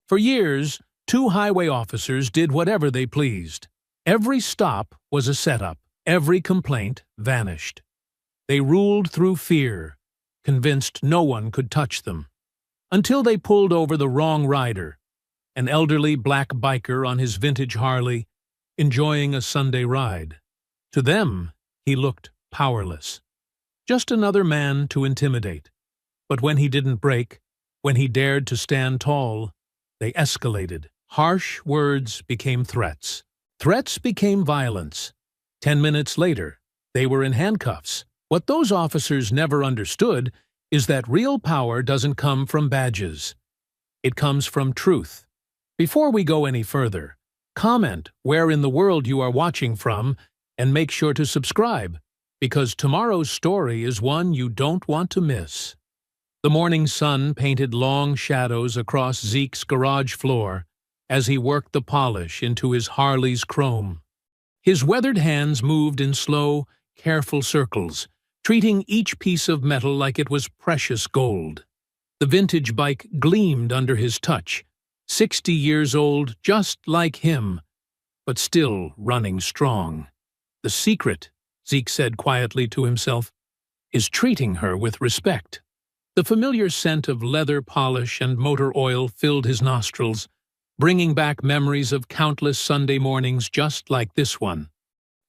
For years, two highway officers did whatever they pleased. Every stop was a setup. Every complaint vanished. They ruled through fear, convinced no one could touch them. Until they pulled over the wrong rider, an elderly black biker on his vintage Harley, enjoying a Sunday ride. To them, he looked powerless. Just another man to intimidate. But when he didn't break, when he dared to stand tall, they escalated. Harsh words became threats. Threats became violence. 10 minutes later, they were in handcuffs. What those officers never understood is that real power doesn't come from badges. It comes from truth. Before we go any further, comment where in the world you are watching from and make sure to subscribe, because tomorrow's story is one you don't want to miss. The morning sun painted long shadows across Zeke's garage floor as he worked the polish into his Harley's chrome. His weathered hands moved in slow, careful circles, treating each piece of metal like it was precious gold. The vintage bike gleamed under his touch, 60 years old just like him, but still running strong. The secret, Zeke said quietly to himself, is treating her with respect. The familiar scent of leather polish and motor oil filled his nostrils, bringing back memories of countless Sunday mornings just like this one.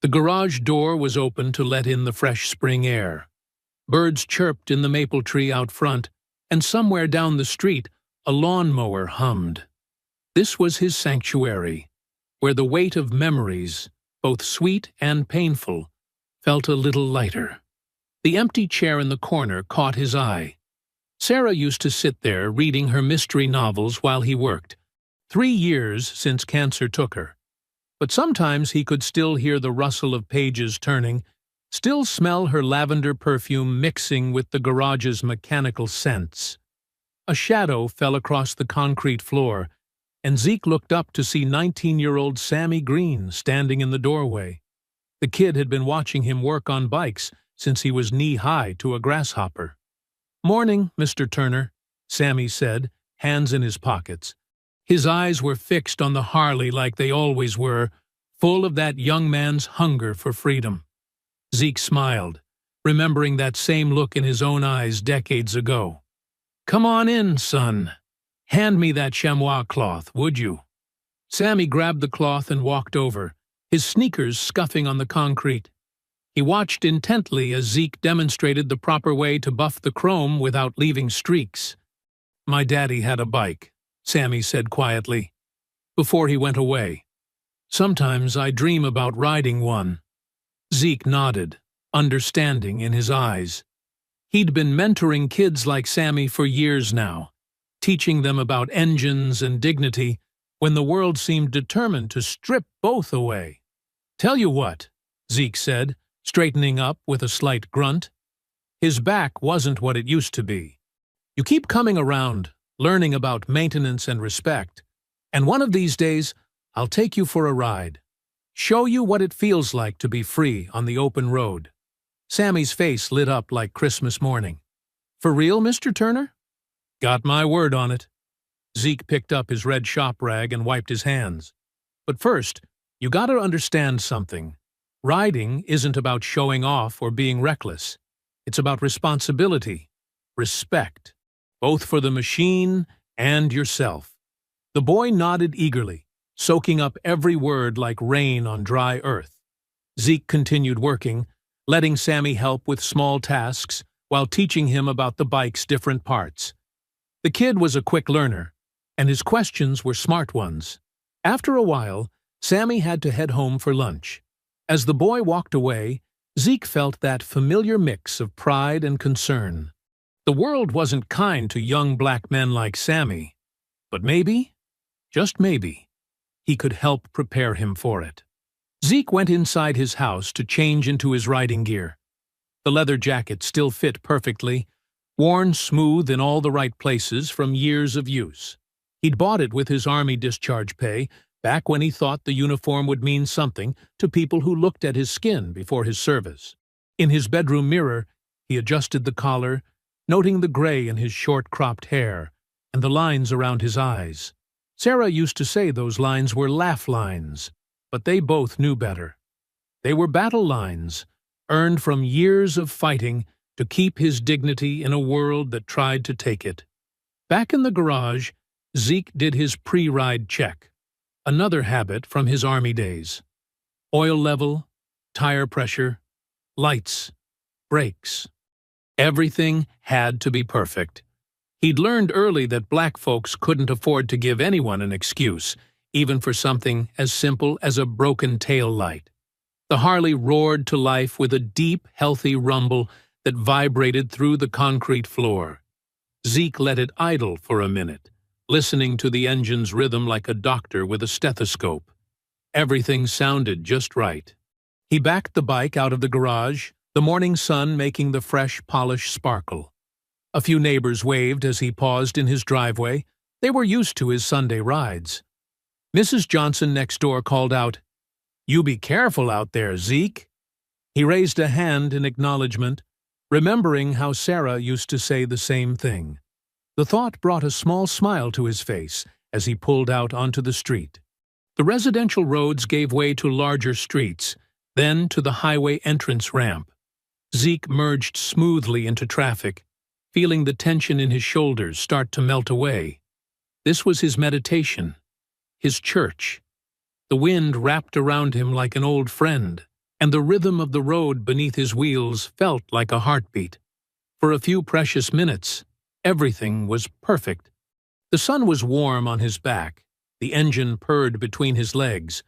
The garage door was open to let in the fresh spring air. Birds chirped in the maple tree out front, and somewhere down the street, a lawnmower hummed. This was his sanctuary, where the weight of memories, both sweet and painful, felt a little lighter. The empty chair in the corner caught his eye. Sarah used to sit there reading her mystery novels while he worked. 3 years since cancer took her. But sometimes he could still hear the rustle of pages turning, still smell her lavender perfume mixing with the garage's mechanical scents. A shadow fell across the concrete floor, and Zeke looked up to see 19-year-old Sammy Green standing in the doorway. The kid had been watching him work on bikes since he was knee-high to a grasshopper. "Morning, Mr. Turner," Sammy said, hands in his pockets. His eyes were fixed on the Harley like they always were, full of that young man's hunger for freedom. Zeke smiled, remembering that same look in his own eyes decades ago. "Come on in, son. Hand me that chamois cloth, would you?" Sammy grabbed the cloth and walked over, his sneakers scuffing on the concrete. He watched intently as Zeke demonstrated the proper way to buff the chrome without leaving streaks. "My daddy had a bike," Sammy said quietly, before he went away. "Sometimes I dream about riding one." Zeke nodded, understanding in his eyes. He'd been mentoring kids like Sammy for years now, teaching them about engines and dignity when the world seemed determined to strip both away. "Tell you what," Zeke said, straightening up with a slight grunt. His back wasn't what it used to be. "You keep coming around, learning about maintenance and respect, and one of these days I'll take you for a ride. Show you what it feels like to be free on the open road." Sammy's face lit up like Christmas morning. "For real, Mr. Turner?" "Got my word on it." Zeke picked up his red shop rag and wiped his hands. "But first, you gotta understand something. Riding isn't about showing off or being reckless. It's about responsibility, respect, both for the machine and yourself." The boy nodded eagerly, soaking up every word like rain on dry earth. Zeke continued working, letting Sammy help with small tasks while teaching him about the bike's different parts. The kid was a quick learner, and his questions were smart ones. After a while, Sammy had to head home for lunch. As the boy walked away, Zeke felt that familiar mix of pride and concern. The world wasn't kind to young black men like Sammy, but maybe, just maybe, he could help prepare him for it. Zeke went inside his house to change into his riding gear. The leather jacket still fit perfectly, worn smooth in all the right places from years of use. He'd bought it with his Army discharge pay, back when he thought the uniform would mean something to people who looked at his skin before his service. In his bedroom mirror, he adjusted the collar, noting the gray in his short-cropped hair and the lines around his eyes. Sarah used to say those lines were laugh lines, but they both knew better. They were battle lines, earned from years of fighting to keep his dignity in a world that tried to take it. Back in the garage, Zeke did his pre-ride check, another habit from his Army days. Oil level, tire pressure, lights, brakes. Everything had to be perfect. He'd learned early that black folks couldn't afford to give anyone an excuse, even for something as simple as a broken tail light. The Harley roared to life with a deep, healthy rumble that vibrated through the concrete floor. Zeke let it idle for a minute, listening to the engine's rhythm like a doctor with a stethoscope. Everything sounded just right. He backed the bike out of the garage, the morning sun making the fresh polish sparkle. A few neighbors waved as he paused in his driveway. They were used to his Sunday rides. Mrs. Johnson next door called out, "You be careful out there, Zeke." He raised a hand in acknowledgement, remembering how Sarah used to say the same thing. The thought brought a small smile to his face as he pulled out onto the street. The residential roads gave way to larger streets, then to the highway entrance ramp. Zeke merged smoothly into traffic, feeling the tension in his shoulders start to melt away. This was his meditation, his church. The wind wrapped around him like an old friend, and the rhythm of the road beneath his wheels felt like a heartbeat. For a few precious minutes, everything was perfect. The sun was warm on his back, the engine purred between his legs,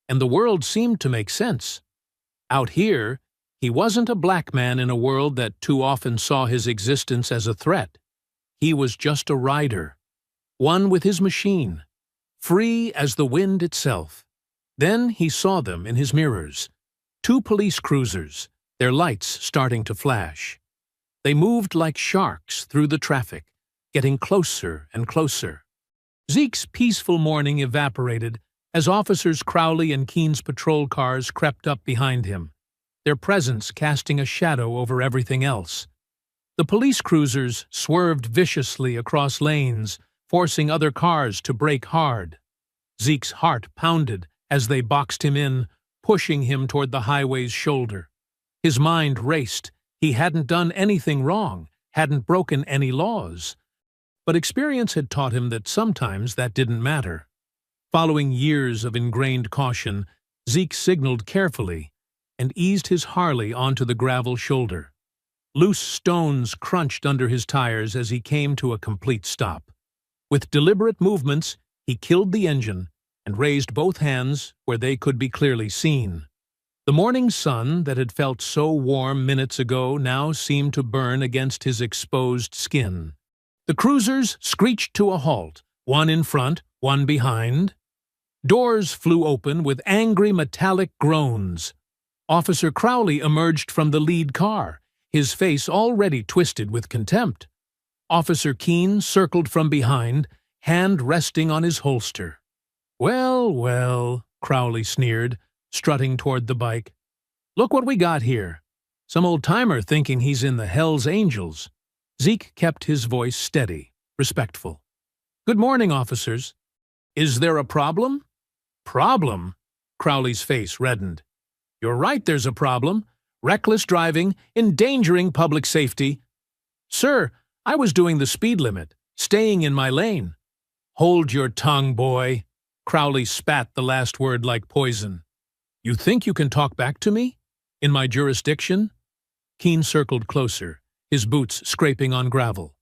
and the world seemed to make sense. Out here, he wasn't a black man in a world that too often saw his existence as a threat. He was just a rider, one with his machine, free as the wind itself. Then he saw them in his mirrors, 2 police cruisers, their lights starting to flash. They moved like sharks through the traffic, getting closer and closer. Zeke's peaceful morning evaporated as Officers Crowley and Keene's patrol cars crept up behind him, their presence casting a shadow over everything else. The police cruisers swerved viciously across lanes, forcing other cars to brake hard. Zeke's heart pounded as they boxed him in, pushing him toward the highway's shoulder. His mind raced. He hadn't done anything wrong, hadn't broken any laws. But experience had taught him that sometimes that didn't matter. Following years of ingrained caution, Zeke signaled carefully and eased his Harley onto the gravel shoulder. Loose stones crunched under his tires as he came to a complete stop. With deliberate movements, he killed the engine and raised both hands where they could be clearly seen. The morning sun that had felt so warm minutes ago now seemed to burn against his exposed skin. The cruisers screeched to a halt, one in front, one behind. Doors flew open with angry metallic groans. Officer Crowley emerged from the lead car, his face already twisted with contempt. Officer Keene circled from behind, hand resting on his holster. "Well, well," Crowley sneered, strutting toward the bike. "Look what we got here. Some old-timer thinking he's in the Hells Angels." Zeke kept his voice steady, respectful. "Good morning, officers. Is there a problem?" "Problem?" Crowley's face reddened. "You're right, there's a problem. Reckless driving, endangering public safety." "Sir, I was doing the speed limit, staying in my lane." "Hold your tongue, boy." Crowley spat the last word like poison. "You think you can talk back to me? In my jurisdiction?" Keene circled closer, his boots scraping on gravel.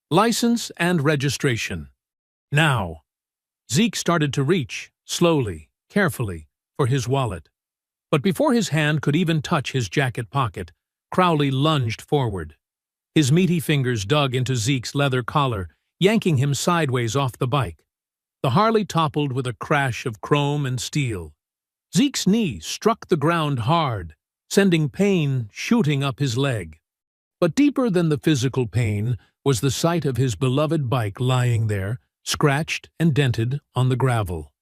"License and registration. Now." Zeke started to reach, slowly, carefully, for his wallet. But before his hand could even touch his jacket pocket, Crowley lunged forward. His meaty fingers dug into Zeke's leather collar, yanking him sideways off the bike. The Harley toppled with a crash of chrome and steel. Zeke's knee struck the ground hard, sending pain shooting up his leg. But deeper than the physical pain was the sight of his beloved bike lying there, scratched and dented on the gravel.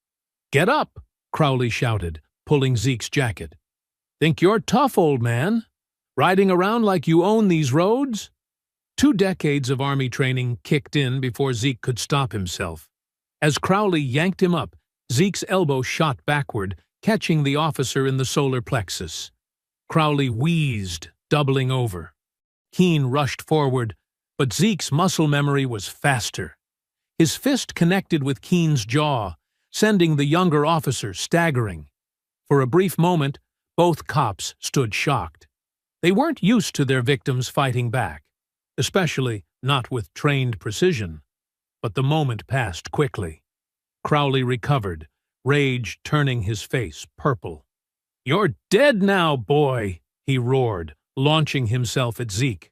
"Get up!" Crowley shouted, pulling Zeke's jacket. "Think you're tough, old man? Riding around like you own these roads?" 2 decades of Army training kicked in before Zeke could stop himself. As Crowley yanked him up, Zeke's elbow shot backward, catching the officer in the solar plexus. Crowley wheezed, doubling over. Keene rushed forward, but Zeke's muscle memory was faster. His fist connected with Keene's jaw, sending the younger officer staggering. For a brief moment, both cops stood shocked. They weren't used to their victims fighting back, especially not with trained precision. But the moment passed quickly. Crowley recovered, rage turning his face purple. "You're dead now, boy," he roared, launching himself at Zeke.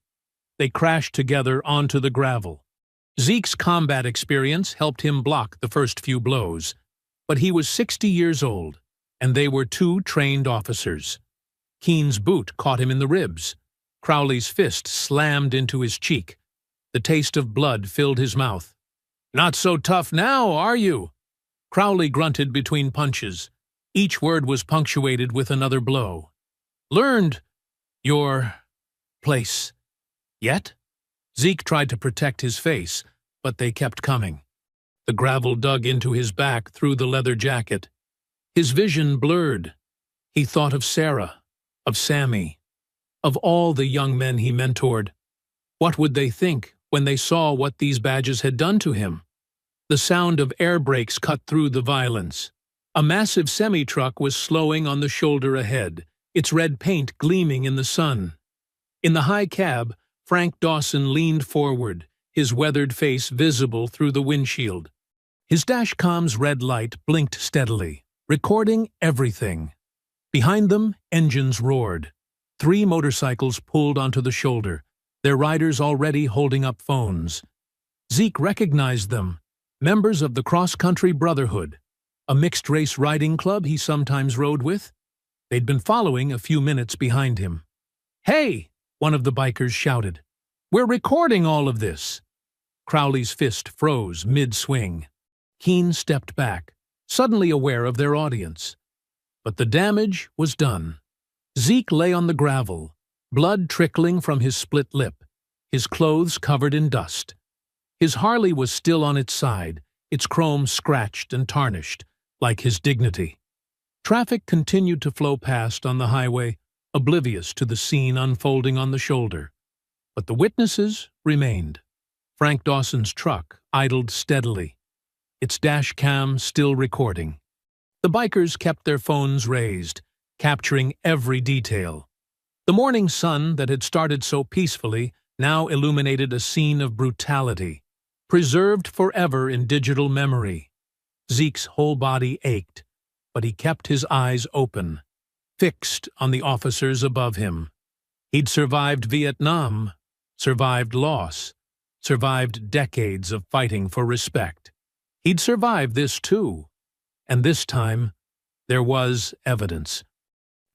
They crashed together onto the gravel. Zeke's combat experience helped him block the first few blows, but he was 60 years old, and they were two trained officers. Keene's boot caught him in the ribs. Crowley's fist slammed into his cheek. The taste of blood filled his mouth. "Not so tough now, are you?" Crowley grunted between punches. Each word was punctuated with another blow. "Learned your place yet?" Zeke tried to protect his face, but they kept coming. The gravel dug into his back through the leather jacket. His vision blurred. He thought of Sarah, of Sammy, of all the young men he mentored. What would they think when they saw what these badges had done to him? The sound of air brakes cut through the violence. A massive semi-truck was slowing on the shoulder ahead, its red paint gleaming in the sun. In the high cab, Frank Dawson leaned forward, his weathered face visible through the windshield. His dashcam's red light blinked steadily, recording everything. Behind them, engines roared. 3 motorcycles pulled onto the shoulder, their riders already holding up phones. Zeke recognized them, members of the Cross-Country Brotherhood, a mixed-race riding club he sometimes rode with. They'd been following a few minutes behind him. "Hey!" one of the bikers shouted. "We're recording all of this!" Crowley's fist froze mid-swing. Keene stepped back, suddenly aware of their audience. But the damage was done. Zeke lay on the gravel, blood trickling from his split lip, his clothes covered in dust. His Harley was still on its side, its chrome scratched and tarnished, like his dignity. Traffic continued to flow past on the highway, oblivious to the scene unfolding on the shoulder. But the witnesses remained. Frank Dawson's truck idled steadily, its dash cam still recording. The bikers kept their phones raised, capturing every detail. The morning sun that had started so peacefully now illuminated a scene of brutality, preserved forever in digital memory. Zeke's whole body ached, but he kept his eyes open, fixed on the officers above him. He'd survived Vietnam, survived loss, survived decades of fighting for respect. He'd survived this too, and this time there was evidence.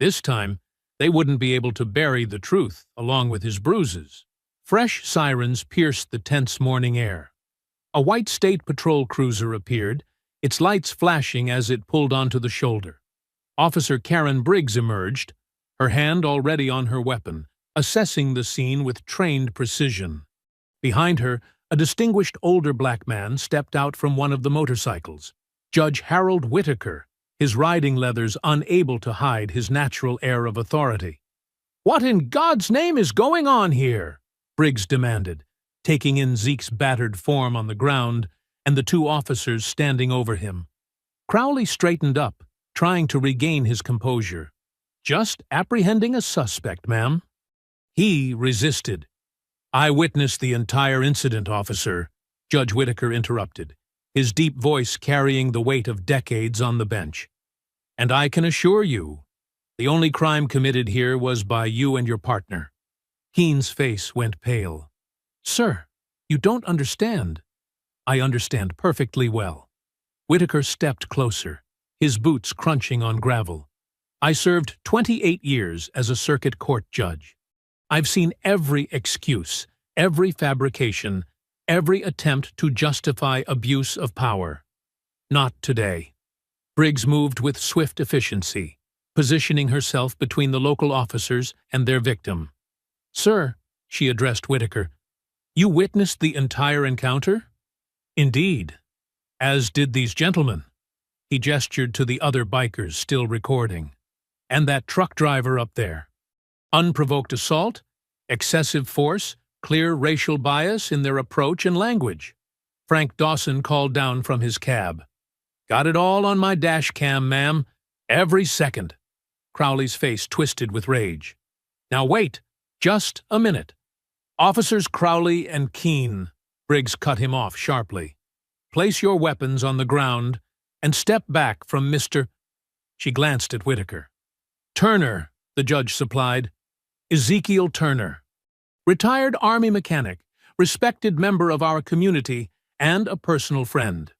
This time they wouldn't be able to bury the truth along with his bruises. Fresh sirens pierced the tense morning air. A white state patrol cruiser appeared, its lights flashing as it pulled onto the shoulder. Officer Karen Briggs emerged, her hand already on her weapon, assessing the scene with trained precision. Behind her, a distinguished older black man stepped out from one of the motorcycles. Judge Harold Whitaker, his riding leathers unable to hide his natural air of authority. "What in God's name is going on here?" Briggs demanded, taking in Zeke's battered form on the ground and the 2 officers standing over him. Crowley straightened up, trying to regain his composure. "Just apprehending a suspect, ma'am." He resisted. "I witnessed the entire incident, officer," Judge Whitaker interrupted, his deep voice carrying the weight of decades on the bench. "And I can assure you, the only crime committed here was by you and your partner." Keene's face went pale. "Sir, you don't understand." "I understand perfectly well." Whitaker stepped closer, his boots crunching on gravel. "I served 28 years as a circuit court judge. I've seen every excuse, every fabrication, every attempt to justify abuse of power. Not today." Briggs moved with swift efficiency, positioning herself between the local officers and their victim. "Sir," she addressed Whitaker, "you witnessed the entire encounter?" "Indeed." as did these gentlemen. He gestured to the other bikers still recording. And that truck driver up there. Unprovoked assault, excessive force, clear racial bias in their approach and language. Frank Dawson called down from his cab. Got it all on my dash cam, ma'am. Every second. Crowley's face twisted with rage. Now wait, just a minute. Officers Crowley and Keene. Briggs cut him off sharply. Place your weapons on the ground and step back from Mr. She glanced at Whitaker. Turner, the judge supplied. Ezekiel Turner. Retired Army mechanic, respected member of our community, and a personal friend.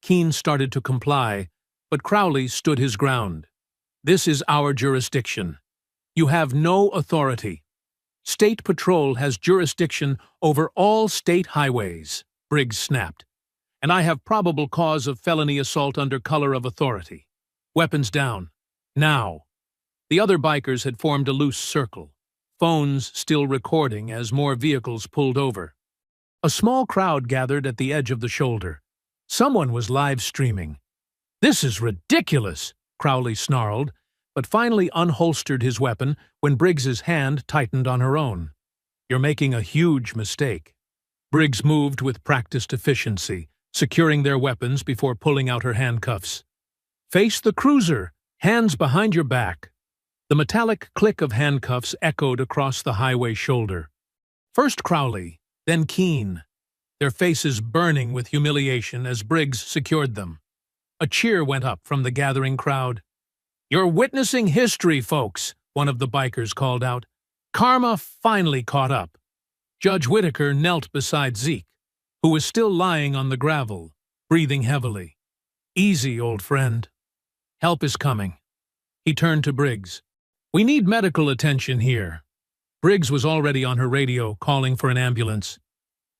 Keene started to comply, but Crowley stood his ground. This is our jurisdiction. You have no authority. State Patrol has jurisdiction over all state highways, Briggs snapped. And I have probable cause of felony assault under color of authority. Weapons down. Now. The other bikers had formed a loose circle, phones still recording as more vehicles pulled over. A small crowd gathered at the edge of the shoulder. Someone was live streaming. This is ridiculous, Crowley snarled, but finally unholstered his weapon when Briggs's hand tightened on her own. You're making a huge mistake. Briggs moved with practiced efficiency, securing their weapons before pulling out her handcuffs. Face the cruiser, hands behind your back. The metallic click of handcuffs echoed across the highway shoulder. First Crowley, then Keene, their faces burning with humiliation as Briggs secured them. A cheer went up from the gathering crowd. You're witnessing history, folks, one of the bikers called out. Karma finally caught up. Judge Whitaker knelt beside Zeke, who was still lying on the gravel, breathing heavily. Easy, old friend. Help is coming. He turned to Briggs. We need medical attention here. Briggs was already on her radio, calling for an ambulance.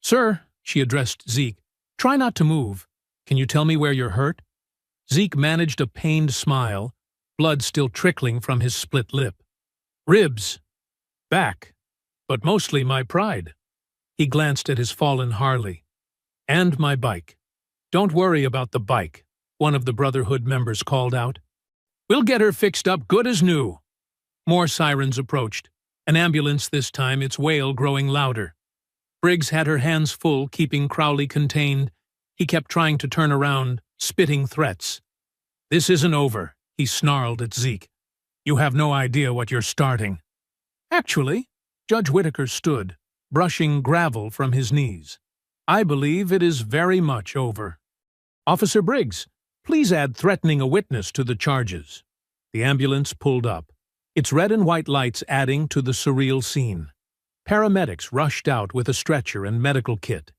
Sir, she addressed Zeke, try not to move. Can you tell me where you're hurt? Zeke managed a pained smile, blood still trickling from his split lip. Ribs. Back. But mostly my pride. He glanced at his fallen Harley. And my bike. Don't worry about the bike, one of the Brotherhood members called out. We'll get her fixed up good as new. More sirens approached. An ambulance this time, its wail growing louder. Briggs had her hands full, keeping Crowley contained. He kept trying to turn around, spitting threats. This isn't over, he snarled at Zeke. You have no idea what you're starting. Actually, Judge Whitaker stood, brushing gravel from his knees. I believe it is very much over. Officer Briggs, please add threatening a witness to the charges. The ambulance pulled up, its red and white lights adding to the surreal scene. Paramedics rushed out with a stretcher and medical kit.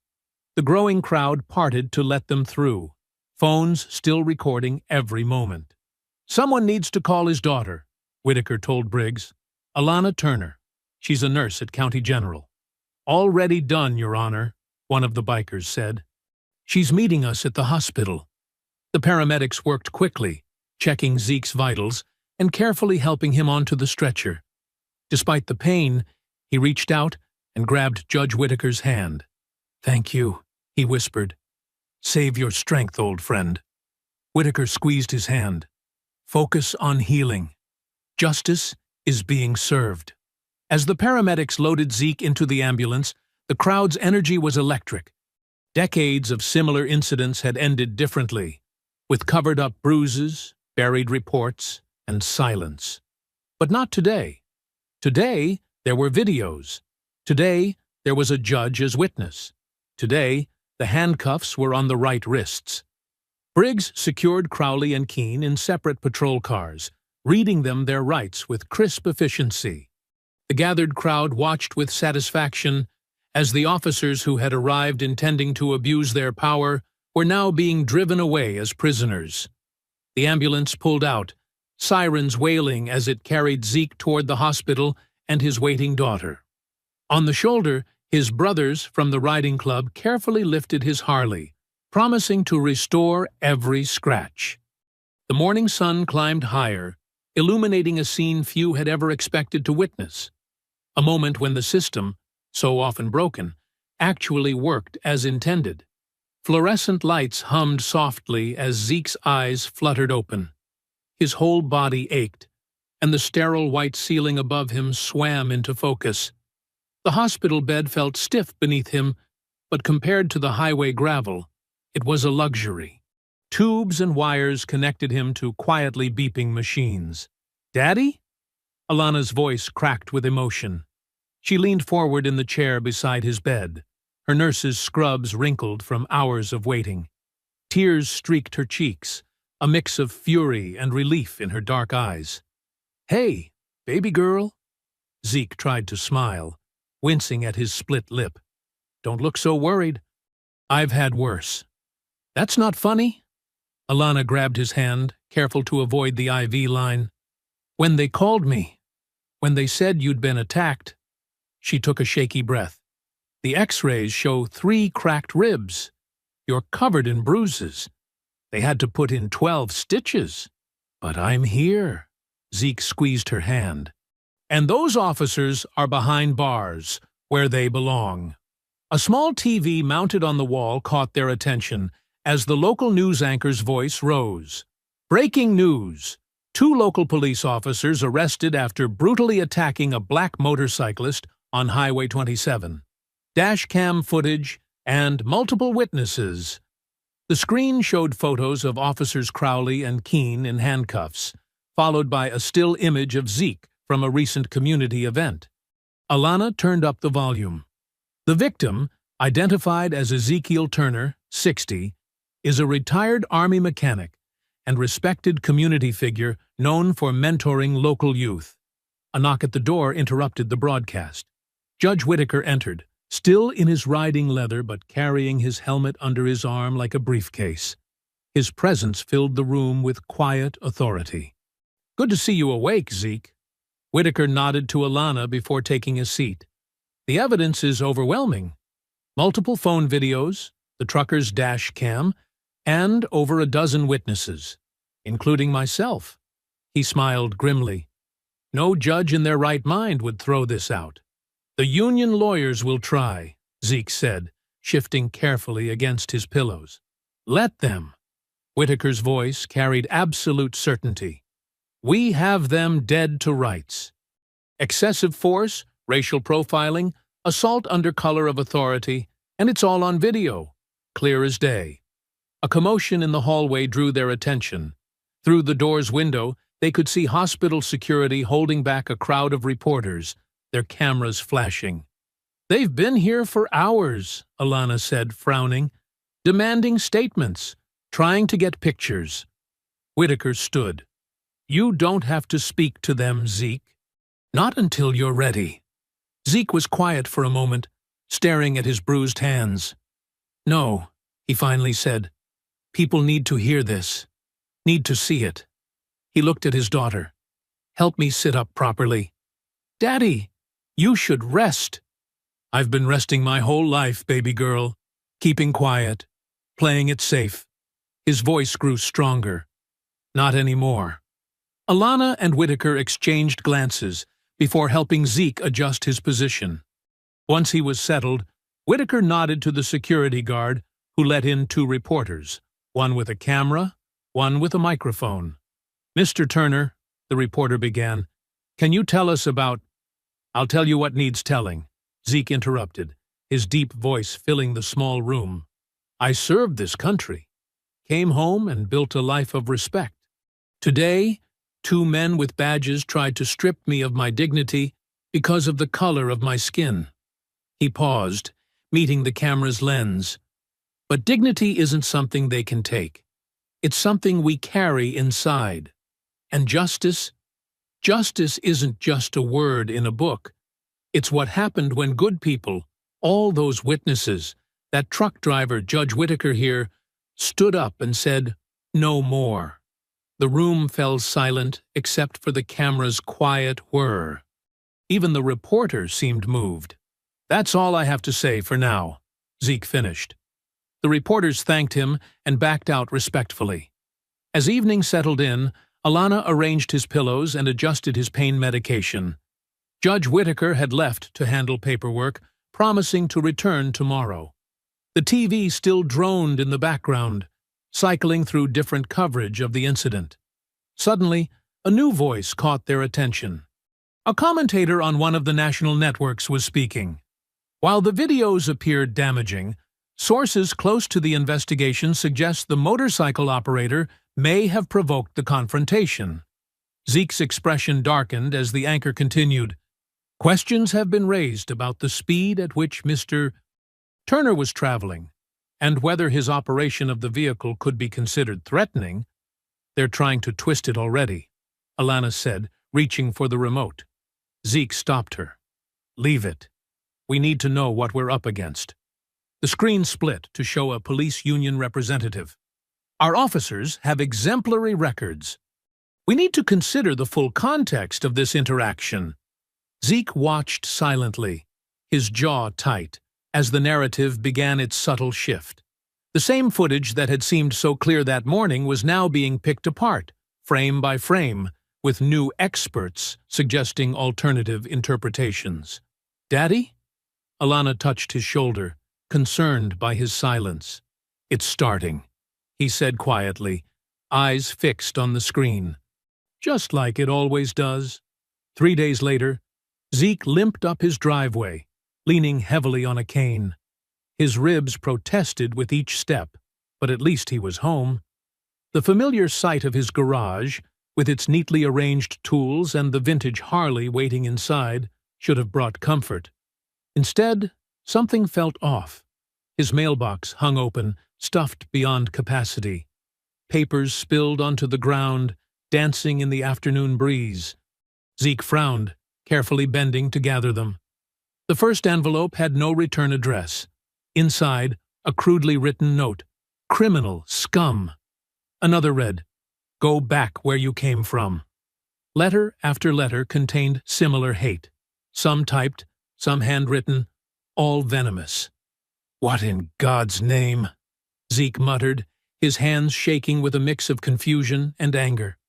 The growing crowd parted to let them through, phones still recording every moment. Someone needs to call his daughter, Whitaker told Briggs. Alana Turner. She's a nurse at County General. Already done, Your Honor, one of the bikers said. She's meeting us at the hospital. The paramedics worked quickly, checking Zeke's vitals and carefully helping him onto the stretcher. Despite the pain, he reached out and grabbed Judge Whitaker's hand. Thank you, he whispered. Save your strength, old friend. Whitaker squeezed his hand. Focus on healing. Justice is being served. As the paramedics loaded Zeke into the ambulance, the crowd's energy was electric. Decades of similar incidents had ended differently, with covered-up bruises, buried reports, and silence. But not today. Today, there were videos. Today, there was a judge as witness. Today, the handcuffs were on the right wrists. Briggs secured Crowley and Keene in separate patrol cars, reading them their rights with crisp efficiency. The gathered crowd watched with satisfaction as the officers who had arrived intending to abuse their power were now being driven away as prisoners. The ambulance pulled out, sirens wailing as it carried Zeke toward the hospital and his waiting daughter. On the shoulder, his brothers from the riding club carefully lifted his Harley, promising to restore every scratch. The morning sun climbed higher, illuminating a scene few had ever expected to witness. A moment when the system, so often broken, actually worked as intended. Fluorescent lights hummed softly as Zeke's eyes fluttered open. His whole body ached, and the sterile white ceiling above him swam into focus. The hospital bed felt stiff beneath him, but compared to the highway gravel, it was a luxury. Tubes and wires connected him to quietly beeping machines. "Daddy?" Alana's voice cracked with emotion. She leaned forward in the chair beside his bed, her nurse's scrubs wrinkled from hours of waiting. Tears streaked her cheeks, a mix of fury and relief in her dark eyes. "Hey, baby girl." Zeke tried to smile, wincing at his split lip. "Don't look so worried. I've had worse." "That's not funny." Alana grabbed his hand, careful to avoid the IV line. "When they called me, when they said you'd been attacked," she took a shaky breath. "The X-rays show 3 cracked ribs. You're covered in bruises. They had to put in 12 stitches. But I'm here." Zeke squeezed her hand. "And those officers are behind bars, where they belong." A small TV mounted on the wall caught their attention as the local news anchor's voice rose. "Breaking news! 2 local police officers arrested after brutally attacking a black motorcyclist on Highway 27. Dash cam footage and multiple witnesses." The screen showed photos of Officers Crowley and Keene in handcuffs, followed by a still image of Zeke from a recent community event. Alana turned up the volume. The victim, identified as Ezekiel Turner, 60, is a retired Army mechanic and respected community figure known for mentoring local youth. A knock at the door interrupted the broadcast. Judge Whitaker entered, still in his riding leather but carrying his helmet under his arm like a briefcase. His presence filled the room with quiet authority. "Good to see you awake, Zeke." Whitaker nodded to Alana before taking a seat. "The evidence is overwhelming. Multiple phone videos, the trucker's dash cam, and over a dozen witnesses, including myself." He smiled grimly. "No judge in their right mind would throw this out." "The union lawyers will try," Zeke said, shifting carefully against his pillows. "Let them." Whitaker's voice carried absolute certainty. "We have them dead to rights. Excessive force, racial profiling, assault under color of authority, and it's all on video, clear as day." A commotion in the hallway drew their attention. Through the door's window, they could see hospital security holding back a crowd of reporters, their cameras flashing. "They've been here for hours," Alana said, frowning, "demanding statements, trying to get pictures." Whitaker stood. "You don't have to speak to them, Zeke. Not until you're ready." Zeke was quiet for a moment, staring at his bruised hands. "No," he finally said. "People need to hear this, need to see it." He looked at his daughter. "Help me sit up properly." "Daddy, you should rest." "I've been resting my whole life, baby girl, keeping quiet, playing it safe." His voice grew stronger. "Not anymore." Alana and Whitaker exchanged glances before helping Zeke adjust his position. Once he was settled, Whitaker nodded to the security guard, who let in 2 reporters, one with a camera, one with a microphone. "Mr. Turner," the reporter began, "can you tell us about—" "I'll tell you what needs telling," Zeke interrupted, his deep voice filling the small room. "I served this country, came home and built a life of respect. Today, 2 men with badges tried to strip me of my dignity because of the color of my skin." He paused, meeting the camera's lens. "But dignity isn't something they can take. It's something we carry inside. And justice isn't just a word in a book. It's what happened when good people, all those witnesses, that truck driver, Judge Whitaker here, stood up and said, 'No more.'" The room fell silent except for the camera's quiet whir. Even the reporter seemed moved. "That's all I have to say for now," Zeke finished. The reporters thanked him and backed out respectfully. As evening settled in, Alana arranged his pillows and adjusted his pain medication. Judge Whitaker had left to handle paperwork, promising to return tomorrow. The TV still droned in the background, cycling through different coverage of the incident. Suddenly, a new voice caught their attention. A commentator on one of the national networks was speaking. While the videos appeared damaging, sources close to the investigation suggest the motorcycle operator may have provoked the confrontation. Zeke's expression darkened as the anchor continued. Questions have been raised about the speed at which Mr. Turner was traveling, and whether his operation of the vehicle could be considered threatening. They're trying to twist it already, Alana said, reaching for the remote. Zeke stopped her. Leave it. We need to know what we're up against. The screen split to show a police union representative. Our officers have exemplary records. We need to consider the full context of this interaction. Zeke watched silently, his jaw tight, as the narrative began its subtle shift. The same footage that had seemed so clear that morning was now being picked apart, frame by frame, with new experts suggesting alternative interpretations. Daddy? Alana touched his shoulder, concerned by his silence. It's starting, he said quietly, eyes fixed on the screen. Just like it always does. 3 days later, Zeke limped up his driveway, leaning heavily on a cane. His ribs protested with each step, but at least he was home. The familiar sight of his garage, with its neatly arranged tools and the vintage Harley waiting inside, should have brought comfort. Instead, something felt off. His mailbox hung open, stuffed beyond capacity. Papers spilled onto the ground, dancing in the afternoon breeze. Zeke frowned, carefully bending to gather them. The first envelope had no return address. Inside, a crudely written note. Criminal scum. Another read, Go back where you came from. Letter after letter contained similar hate. Some typed, some handwritten, all venomous. What in God's name? Zeke muttered, his hands shaking with a mix of confusion and anger.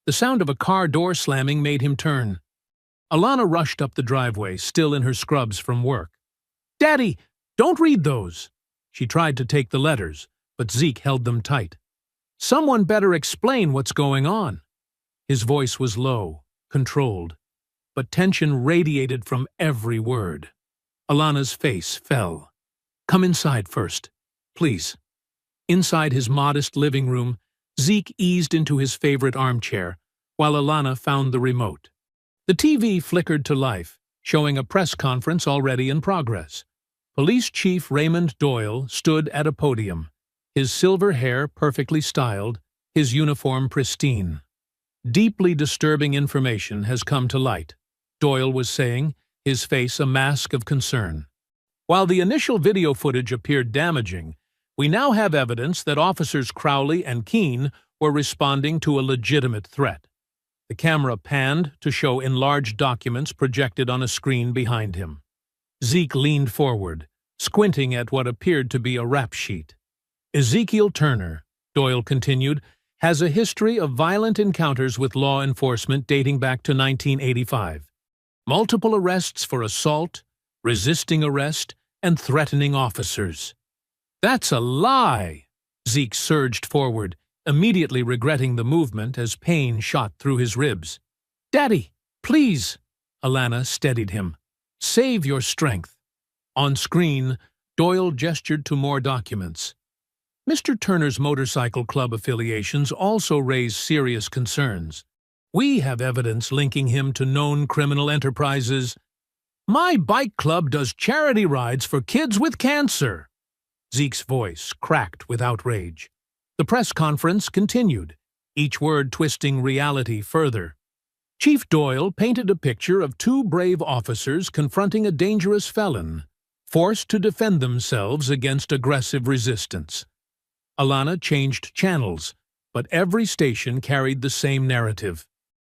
The sound of a car door slamming made him turn. Alana rushed up the driveway, still in her scrubs from work. Daddy, don't read those. She tried to take the letters, but Zeke held them tight. Someone better explain what's going on. His voice was low, controlled, but tension radiated from every word. Alana's face fell. Come inside first, please. Inside his modest living room, Zeke eased into his favorite armchair, while Alana found the remote. The TV flickered to life, showing a press conference already in progress. Police Chief Raymond Doyle stood at a podium, his silver hair perfectly styled, his uniform pristine. Deeply disturbing information has come to light, Doyle was saying, his face a mask of concern. While the initial video footage appeared damaging, we now have evidence that Officers Crowley and Keene were responding to a legitimate threat. The camera panned to show enlarged documents projected on a screen behind him. Zeke leaned forward, squinting at what appeared to be a rap sheet. Ezekiel Turner, Doyle continued, has a history of violent encounters with law enforcement dating back to 1985. Multiple arrests for assault, resisting arrest, and threatening officers. That's a lie! Zeke surged forward, immediately regretting the movement as pain shot through his ribs. Daddy, please! Alana steadied him. Save your strength. On screen, Doyle gestured to more documents. Mr. Turner's motorcycle club affiliations also raise serious concerns. We have evidence linking him to known criminal enterprises. My bike club does charity rides for kids with cancer. Zeke's voice cracked with outrage. The press conference continued, each word twisting reality further. Chief Doyle painted a picture of two brave officers confronting a dangerous felon, forced to defend themselves against aggressive resistance. Alana changed channels, but every station carried the same narrative.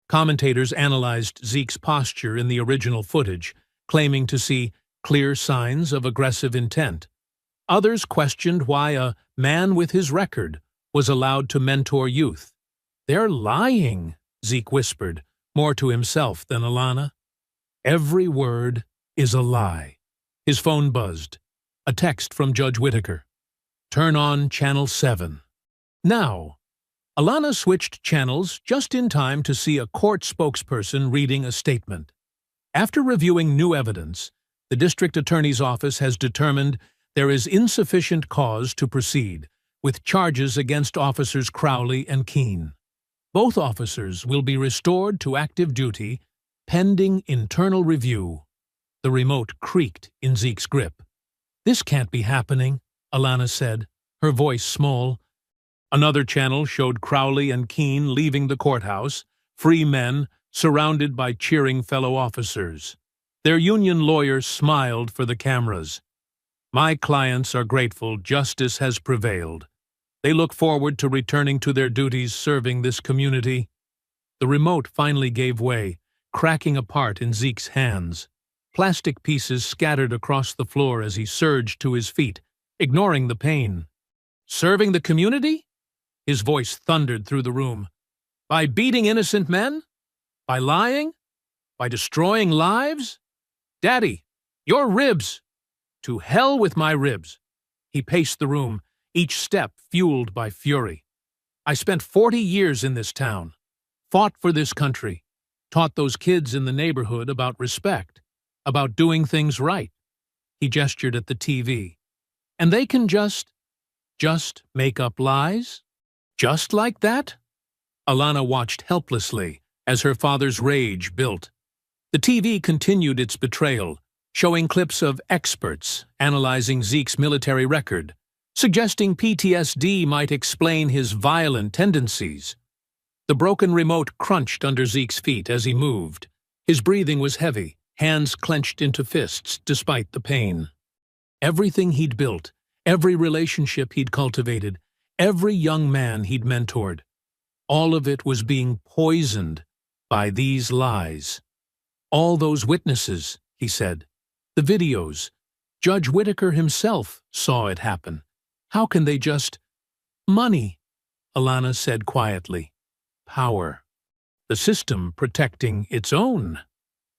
Commentators analyzed Zeke's posture in the original footage, claiming to see clear signs of aggressive intent. Others questioned why a man with his record was allowed to mentor youth. They're lying, Zeke whispered, more to himself than Alana. Every word is a lie. His phone buzzed. A text from Judge Whittaker. Turn on Channel 7. Now, Alana switched channels just in time to see a court spokesperson reading a statement. After reviewing new evidence, the district attorney's office has determined there is insufficient cause to proceed with charges against Officers Crowley and Keene. Both officers will be restored to active duty pending internal review. The remote creaked in Zeke's grip. "This can't be happening," Alana said, her voice small. Another channel showed Crowley and Keene leaving the courthouse, free men surrounded by cheering fellow officers. Their union lawyer smiled for the cameras. "My clients are grateful justice has prevailed. They look forward to returning to their duties serving this community." The remote finally gave way, cracking apart in Zeke's hands. Plastic pieces scattered across the floor as he surged to his feet, ignoring the pain. "Serving the community?" His voice thundered through the room. "By beating innocent men? By lying? By destroying lives? Daddy, your ribs! To hell with my ribs!" He paced the room, each step fueled by fury. "I spent 40 years in this town, fought for this country, taught those kids in the neighborhood about respect, about doing things right." He gestured at the TV. "And they can just make up lies? Just like that?" Alana watched helplessly as her father's rage built. The TV continued its betrayal, showing clips of experts analyzing Zeke's military record, suggesting PTSD might explain his violent tendencies. The broken remote crunched under Zeke's feet as he moved. His breathing was heavy, hands clenched into fists despite the pain. Everything he'd built, every relationship he'd cultivated, every young man he'd mentored, all of it was being poisoned by these lies. "All those witnesses," he said. "The videos. Judge Whittaker himself saw it happen. How can they just—" "Money," Alana said quietly. "Power. The system protecting its own."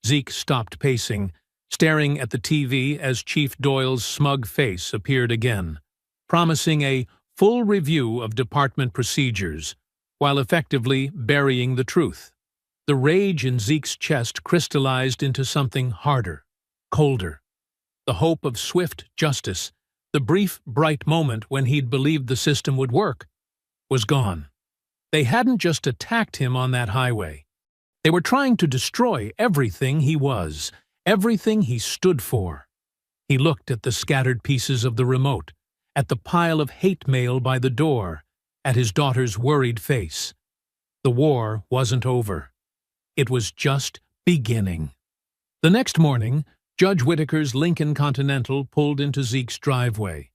Zeke stopped pacing, staring at the TV as Chief Doyle's smug face appeared again, promising a full review of department procedures, while effectively burying the truth. The rage in Zeke's chest crystallized into something harder, colder. The hope of swift justice, the brief, bright moment when he'd believed the system would work, was gone. They hadn't just attacked him on that highway. They were trying to destroy everything he was, everything he stood for. He looked at the scattered pieces of the remote, at the pile of hate mail by the door, at his daughter's worried face. The war wasn't over. It was just beginning. The next morning, Judge Whittaker's Lincoln Continental pulled into Zeke's driveway.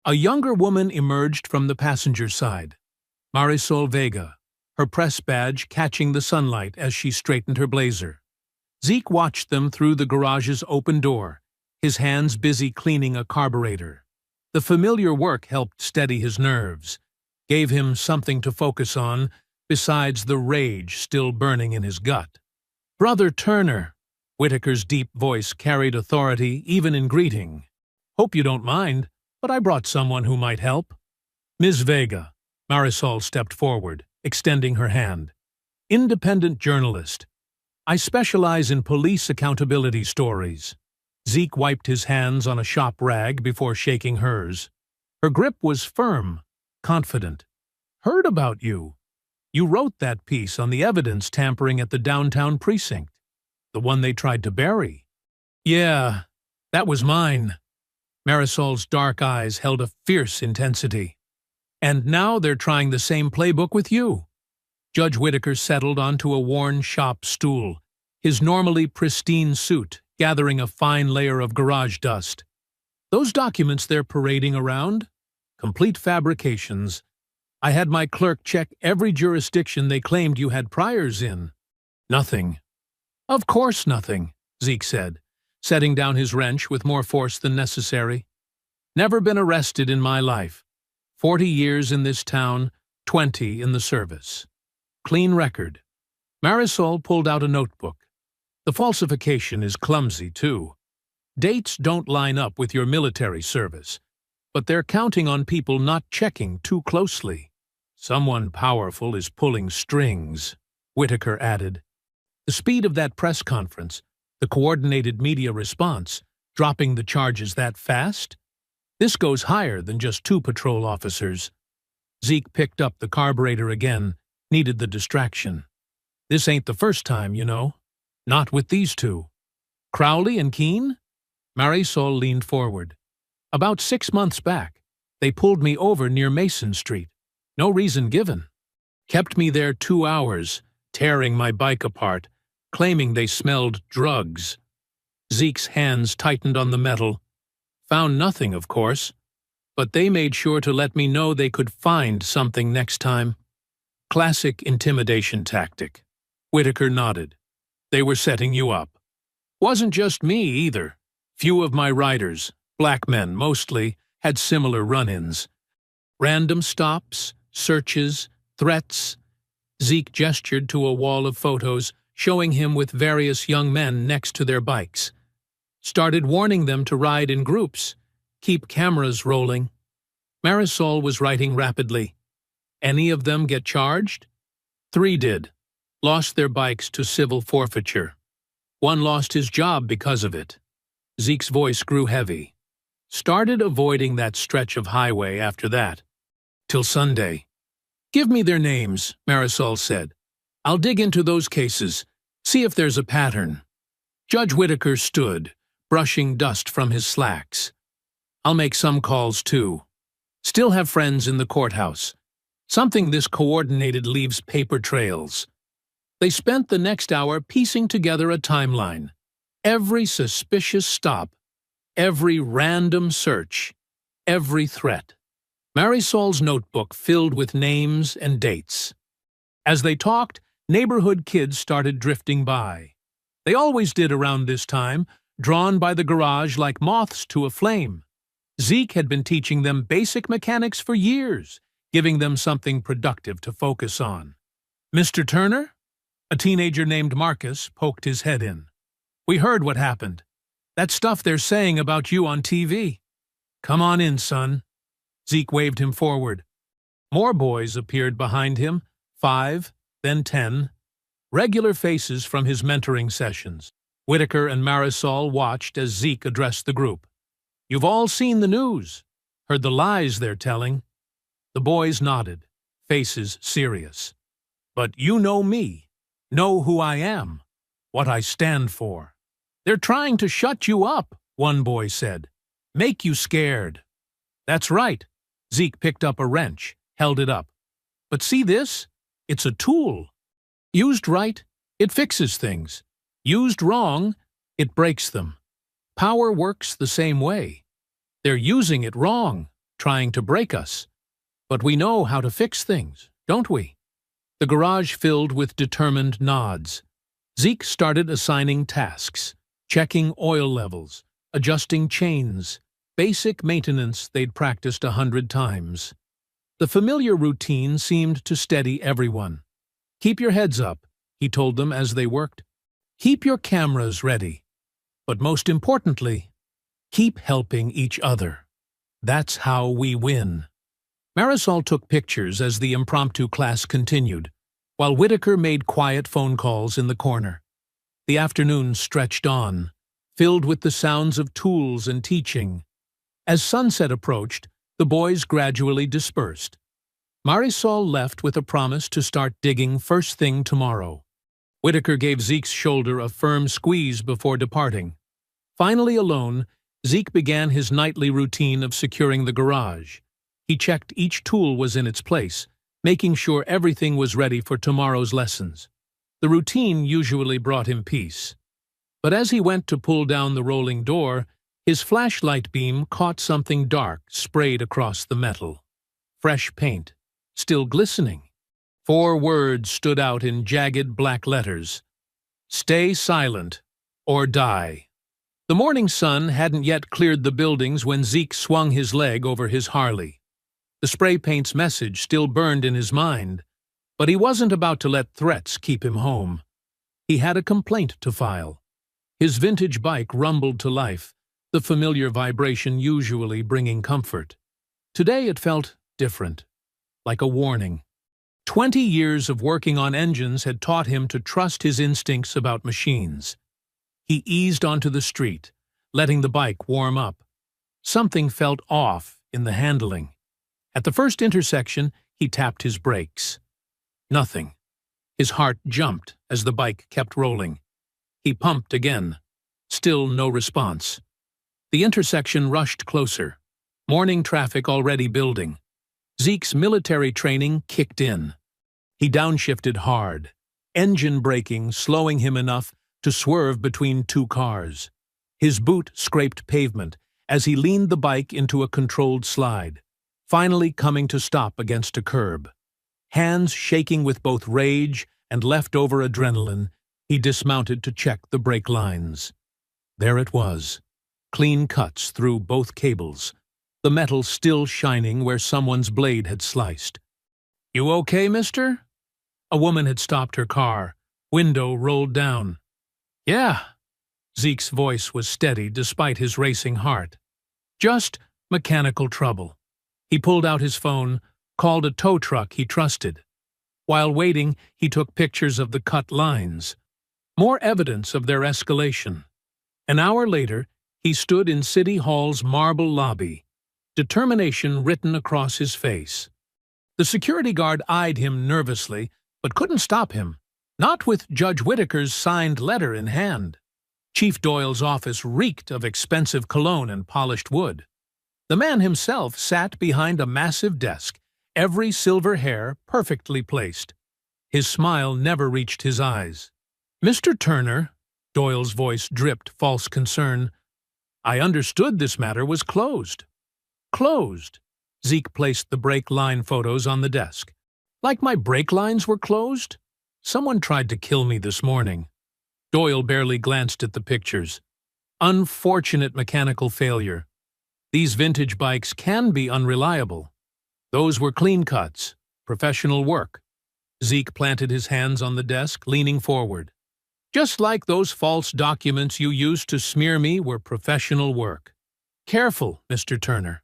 A younger woman emerged from the passenger side, Marisol Vega, her press badge catching the sunlight as she straightened her blazer. Zeke watched them through the garage's open door, his hands busy cleaning a carburetor. The familiar work helped steady his nerves, gave him something to focus on besides the rage still burning in his gut. "Brother Turner," Whittaker's deep voice carried authority even in greeting. "Hope you don't mind, but I brought someone who might help." "Ms. Vega," Marisol stepped forward, extending her hand. "Independent journalist. I specialize in police accountability stories." Zeke wiped his hands on a shop rag before shaking hers. Her grip was firm, confident. "Heard about you. You wrote that piece on the evidence tampering at the downtown precinct, the one they tried to bury." "Yeah, that was mine." Marisol's dark eyes held a fierce intensity. "And now they're trying the same playbook with you." Judge Whittaker settled onto a worn shop stool, his normally pristine suit gathering a fine layer of garage dust. "Those documents they're parading around? Complete fabrications. I had my clerk check every jurisdiction they claimed you had priors in. Nothing." "Of course nothing," Zeke said, setting down his wrench with more force than necessary. "Never been arrested in my life. 40 years in this town, 20 in the service. Clean record." Marisol pulled out a notebook. "The falsification is clumsy, too. Dates don't line up with your military service, but they're counting on people not checking too closely. Someone powerful is pulling strings, Whitaker added. The speed of that press conference, the coordinated media response, dropping the charges that fast? This goes higher than just 2 patrol officers. Zeke picked up the carburetor again, needed the distraction. This ain't the first time, you know. Not with these 2. Crowley and Keene? Marisol leaned forward. About 6 months back, they pulled me over near Mason Street. No reason given. Kept me there 2 hours, tearing my bike apart, claiming they smelled drugs. Zeke's hands tightened on the metal. Found nothing, of course, but they made sure to let me know they could find something next time. Classic intimidation tactic. Whitaker nodded. They were setting you up. Wasn't just me, either. Few of my riders, black men mostly, had similar run-ins. Random stops, searches, threats. Zeke gestured to a wall of photos showing him with various young men next to their bikes. Started warning them to ride in groups, keep cameras rolling. Marisol was writing rapidly. Any of them get charged? 3 did. Lost their bikes to civil forfeiture. 1 lost his job because of it. Zeke's voice grew heavy. Started avoiding that stretch of highway after that. Till Sunday. Give me their names, Marisol said. I'll dig into those cases, see if there's a pattern. Judge Whitaker stood, brushing dust from his slacks. I'll make some calls, too. Still have friends in the courthouse. Something this coordinated leaves paper trails. They spent the next hour piecing together a timeline. Every suspicious stop, every random search, every threat. Marisol's notebook filled with names and dates. As they talked, neighborhood kids started drifting by. They always did around this time, drawn by the garage like moths to a flame. Zeke had been teaching them basic mechanics for years, giving them something productive to focus on. Mr. Turner? A teenager named Marcus poked his head in. We heard what happened. That stuff they're saying about you on TV. Come on in, son. Zeke waved him forward. More boys appeared behind him, 5, then 10. Regular faces from his mentoring sessions. Whitaker and Marisol watched as Zeke addressed the group. You've all seen the news, heard the lies they're telling. The boys nodded, faces serious. But you know me, know who I am, what I stand for. They're trying to shut you up, one boy said. Make you scared. That's right. Zeke picked up a wrench, held it up. But see this? It's a tool. Used right, it fixes things. Used wrong, it breaks them. Power works the same way. They're using it wrong, trying to break us. But we know how to fix things, don't we? The garage filled with determined nods. Zeke started assigning tasks, checking oil levels, adjusting chains, basic maintenance they'd practiced 100 times. The familiar routine seemed to steady everyone. Keep your heads up, he told them as they worked. Keep your cameras ready. But most importantly, keep helping each other. That's how we win. Marisol took pictures as the impromptu class continued, while Whitaker made quiet phone calls in the corner. The afternoon stretched on, filled with the sounds of tools and teaching. As sunset approached, the boys gradually dispersed. Marisol left with a promise to start digging first thing tomorrow. Whitaker gave Zeke's shoulder a firm squeeze before departing. Finally alone, Zeke began his nightly routine of securing the garage. He checked each tool was in its place, making sure everything was ready for tomorrow's lessons. The routine usually brought him peace. But as he went to pull down the rolling door, his flashlight beam caught something dark sprayed across the metal. Fresh paint, still glistening. 4 words stood out in jagged black letters. Stay silent or die. The morning sun hadn't yet cleared the buildings when Zeke swung his leg over his Harley. The spray paint's message still burned in his mind, but he wasn't about to let threats keep him home. He had a complaint to file. His vintage bike rumbled to life, the familiar vibration usually bringing comfort. Today it felt different, like a warning. 20 years of working on engines had taught him to trust his instincts about machines. He eased onto the street, letting the bike warm up. Something felt off in the handling. At the first intersection, he tapped his brakes. Nothing. His heart jumped as the bike kept rolling. He pumped again. Still no response. The intersection rushed closer. Morning traffic already building. Zeke's military training kicked in. He downshifted hard, engine braking slowing him enough to swerve between two cars. His boot scraped pavement as he leaned the bike into a controlled slide, finally coming to stop against a curb. Hands shaking with both rage and leftover adrenaline, he dismounted to check the brake lines. There it was, clean cuts through both cables, the metal still shining where someone's blade had sliced. "You okay, mister?" A woman had stopped her car, window rolled down. "Yeah." Zeke's voice was steady despite his racing heart. "Just mechanical trouble." He pulled out his phone, called a tow truck he trusted. While waiting, he took pictures of the cut lines. More evidence of their escalation. An hour later, he stood in City Hall's marble lobby, determination written across his face. The security guard eyed him nervously, but couldn't stop him, not with Judge Whitaker's signed letter in hand. Chief Doyle's office reeked of expensive cologne and polished wood. The man himself sat behind a massive desk, every silver hair perfectly placed. His smile never reached his eyes. "Mr. Turner," Doyle's voice dripped false concern, "I understood this matter was closed." "Closed?" Zeke placed the brake line photos on the desk. "Like my brake lines were closed? Someone tried to kill me this morning." Doyle barely glanced at the pictures. Unfortunate mechanical failure. These vintage bikes can be unreliable. Those were clean cuts, professional work. Zeke planted his hands on the desk, leaning forward. "Just like those false documents you used to smear me were professional work." "Careful, Mr. Turner."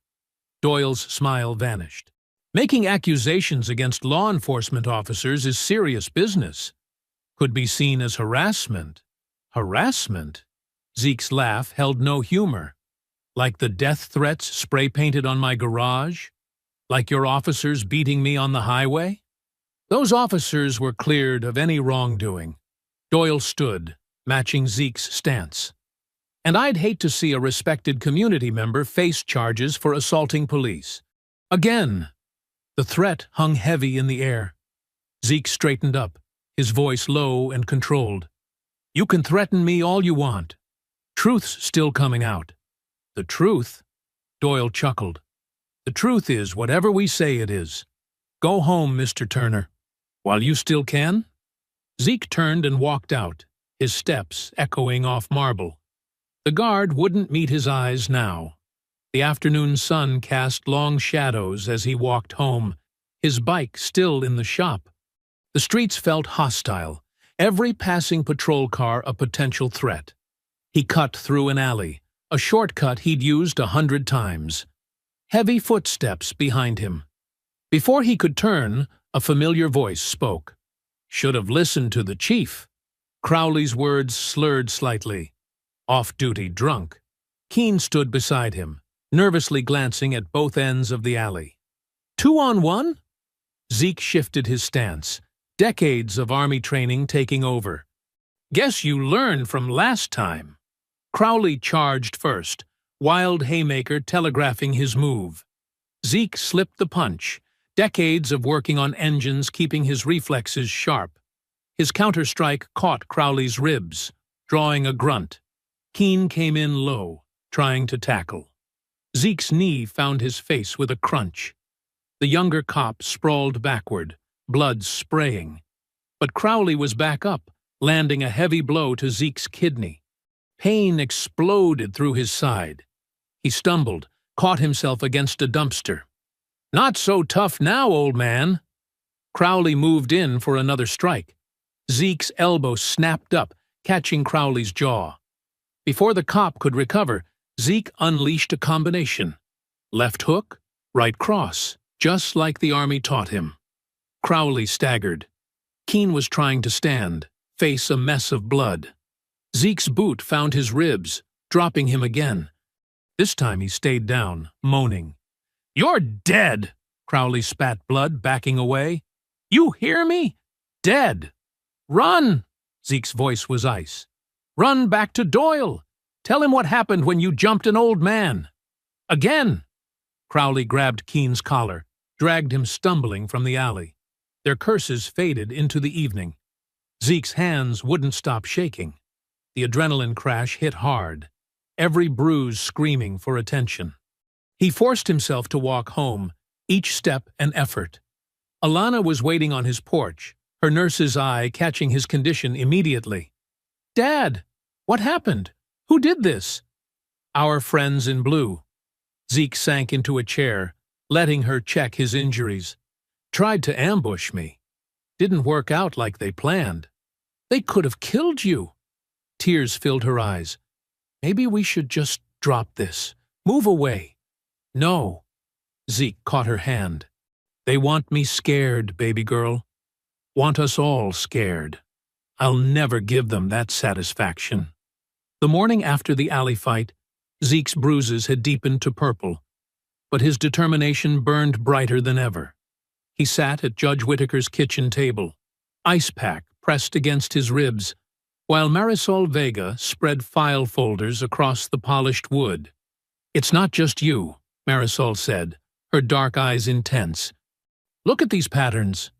Doyle's smile vanished. "Making accusations against law enforcement officers is serious business. Could be seen as harassment." "Harassment?" Zeke's laugh held no humor. "Like the death threats spray-painted on my garage? Like your officers beating me on the highway?" "Those officers were cleared of any wrongdoing." Doyle stood, matching Zeke's stance. "And I'd hate to see a respected community member face charges for assaulting police. Again." The threat hung heavy in the air. Zeke straightened up, his voice low and controlled. "You can threaten me all you want. Truth's still coming out." "The truth?" Doyle chuckled. "The truth is whatever we say it is. Go home, Mr. Turner. While you still can." Zeke turned and walked out, his steps echoing off marble. The guard wouldn't meet his eyes now. The afternoon sun cast long shadows as he walked home, his bike still in the shop. The streets felt hostile, every passing patrol car a potential threat. He cut through an alley, a shortcut he'd used 100 times. Heavy footsteps behind him. Before he could turn, a familiar voice spoke. "Should have listened to the chief." Crowley's words slurred slightly. "Off-duty drunk." Keene stood beside him, nervously glancing at both ends of the alley. "2 on 1?" Zeke shifted his stance, decades of Army training taking over. "Guess you learned from last time." Crowley charged first, wild haymaker telegraphing his move. Zeke slipped the punch, decades of working on engines keeping his reflexes sharp. His counterstrike caught Crowley's ribs, drawing a grunt. Keene came in low, trying to tackle. Zeke's knee found his face with a crunch. The younger cop sprawled backward, blood spraying. But Crowley was back up, landing a heavy blow to Zeke's kidney. Pain exploded through his side. He stumbled, caught himself against a dumpster. "Not so tough now, old man." Crowley moved in for another strike. Zeke's elbow snapped up, catching Crowley's jaw. Before the cop could recover, Zeke unleashed a combination. Left hook, right cross, just like the army taught him. Crowley staggered. Keene was trying to stand, face a mess of blood. Zeke's boot found his ribs, dropping him again. This time he stayed down, moaning. "You're dead!" Crowley spat blood, backing away. "You hear me? Dead! Run!" Zeke's voice was ice. "Run back to Doyle! Tell him what happened when you jumped an old man!" "Again!" Crowley grabbed Keene's collar, dragged him stumbling from the alley. Their curses faded into the evening. Zeke's hands wouldn't stop shaking. The adrenaline crash hit hard, every bruise screaming for attention. He forced himself to walk home, each step an effort. Alana was waiting on his porch, her nurse's eye catching his condition immediately. "Dad, what happened? Who did this?" "Our friends in blue." Zeke sank into a chair, letting her check his injuries. "Tried to ambush me. Didn't work out like they planned. They could have killed you." Tears filled her eyes. "Maybe we should just drop this. Move away." "No." Zeke caught her hand. "They want me scared, baby girl. Want us all scared. I'll never give them that satisfaction." The morning after the alley fight, Zeke's bruises had deepened to purple, but his determination burned brighter than ever. He sat at Judge Whitaker's kitchen table, ice pack pressed against his ribs, while Marisol Vega spread file folders across the polished wood. "It's not just you," Marisol said, her dark eyes intense. "Look at these patterns."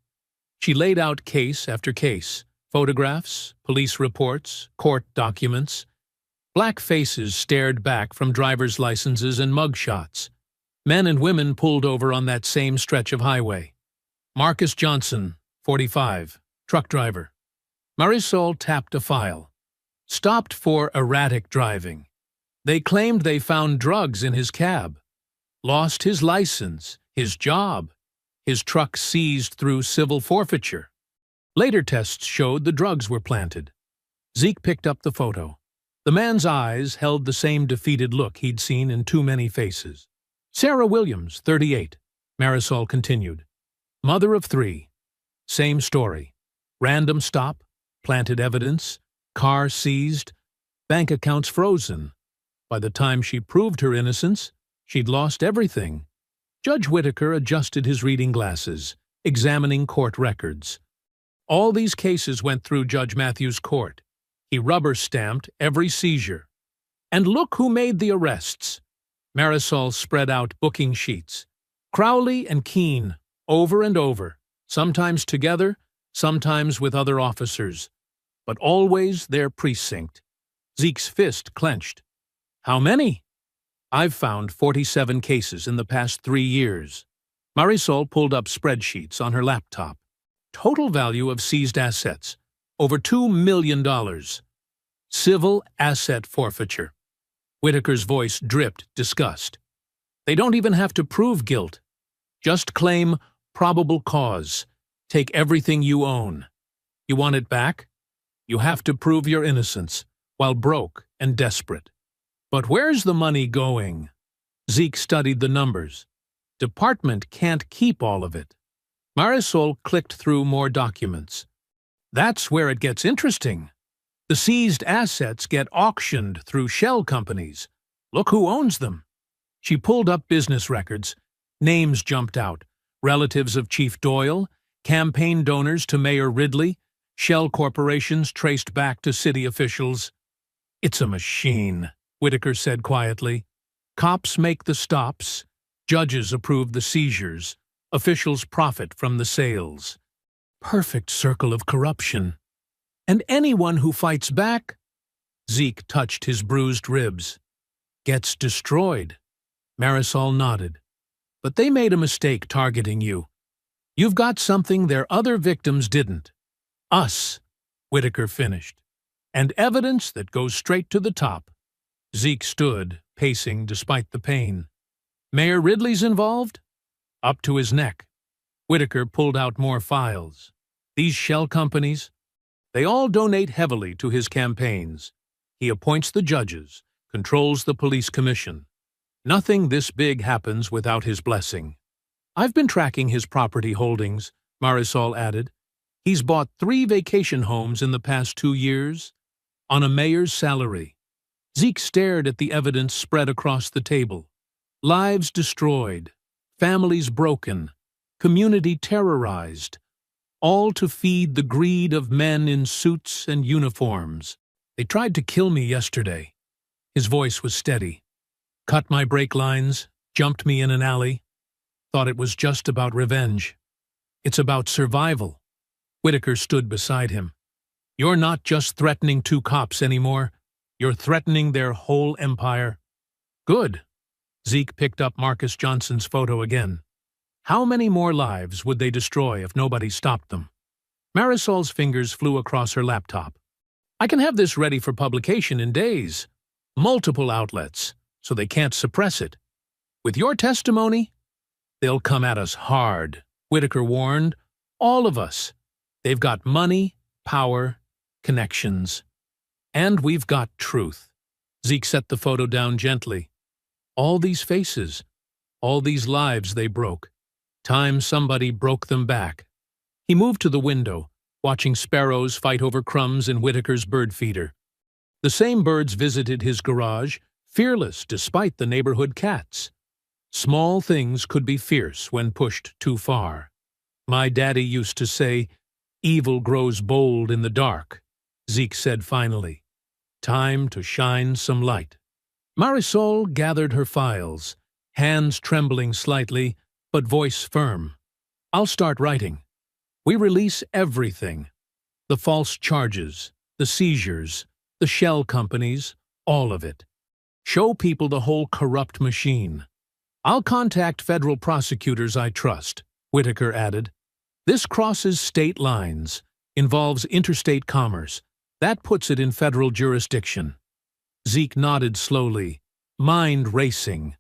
She laid out case after case, photographs, police reports, court documents. Black faces stared back from driver's licenses and mugshots. Men and women pulled over on that same stretch of highway. Marcus Johnson, 45, truck driver. Marisol tapped a file. Stopped for erratic driving. They claimed they found drugs in his cab. Lost his license, his job. His truck seized through civil forfeiture. Later tests showed the drugs were planted. Zeke picked up the photo. The man's eyes held the same defeated look he'd seen in too many faces. "Sarah Williams, 38, Marisol continued. Mother of 3. Same story. Random stop, planted evidence, car seized, bank accounts frozen. By the time she proved her innocence, she'd lost everything." Judge Whitaker adjusted his reading glasses, examining court records. All these cases went through Judge Matthews' court. He rubber-stamped every seizure. "And look who made the arrests." Marisol spread out booking sheets. Crowley and Keene, over and over, sometimes together, sometimes with other officers, but always their precinct. Zeke's fist clenched. "How many?" "I've found 47 cases in the past 3 years. Marisol pulled up spreadsheets on her laptop. Total value of seized assets, over $2 million. Civil asset forfeiture. Whitaker's voice dripped disgust. "They don't even have to prove guilt. Just claim probable cause. Take everything you own. You want it back? You have to prove your innocence, while broke and desperate. But where's the money going?" Zeke studied the numbers. "Department can't keep all of it." Marisol clicked through more documents. "That's where it gets interesting. The seized assets get auctioned through shell companies. Look who owns them." She pulled up business records. Names jumped out. Relatives of Chief Doyle, campaign donors to Mayor Ridley, shell corporations traced back to city officials. "It's a machine," Whitaker said quietly. "Cops make the stops. Judges approve the seizures. Officials profit from the sales. Perfect circle of corruption. And anyone who fights back," Zeke touched his bruised ribs, "gets destroyed." Marisol nodded. "But they made a mistake targeting you. You've got something their other victims didn't. Us," Whitaker finished. "And evidence that goes straight to the top." Zeke stood, pacing despite the pain. "Mayor Ridley's involved?" "Up to his neck." Whitaker pulled out more files. "These shell companies? They all donate heavily to his campaigns. He appoints the judges, controls the police commission. Nothing this big happens without his blessing. I've been tracking his property holdings, Marisol added. He's bought 3 vacation homes in the past 2 years, on a mayor's salary. Zeke stared at the evidence spread across the table. Lives destroyed, families broken, community terrorized, all to feed the greed of men in suits and uniforms. They tried to kill me yesterday. His voice was steady. Cut my brake lines, jumped me in an alley. Thought it was just about revenge. It's about survival. Whitaker stood beside him. You're not just threatening 2 cops anymore. You're threatening their whole empire. Good. Zeke picked up Marcus Johnson's photo again. How many more lives would they destroy if nobody stopped them? Marisol's fingers flew across her laptop. I can have this ready for publication in days. Multiple outlets, so they can't suppress it. With your testimony, they'll come at us hard, Whitaker warned. All of us. They've got money, power, connections. And we've got truth. Zeke set the photo down gently. All these faces, all these lives they broke. Time somebody broke them back. He moved to the window, watching sparrows fight over crumbs in Whitaker's bird feeder. The same birds visited his garage, fearless despite the neighborhood cats. Small things could be fierce when pushed too far. My daddy used to say, evil grows bold in the dark, Zeke said finally. Time to shine some light. Marisol gathered her files, hands trembling slightly, but voice firm. I'll start writing. We release everything. The false charges, the seizures, the shell companies, all of it. Show people the whole corrupt machine. I'll contact federal prosecutors I trust, Whitaker added. This crosses state lines, involves interstate commerce. That puts it in federal jurisdiction. Zeke nodded slowly, mind racing.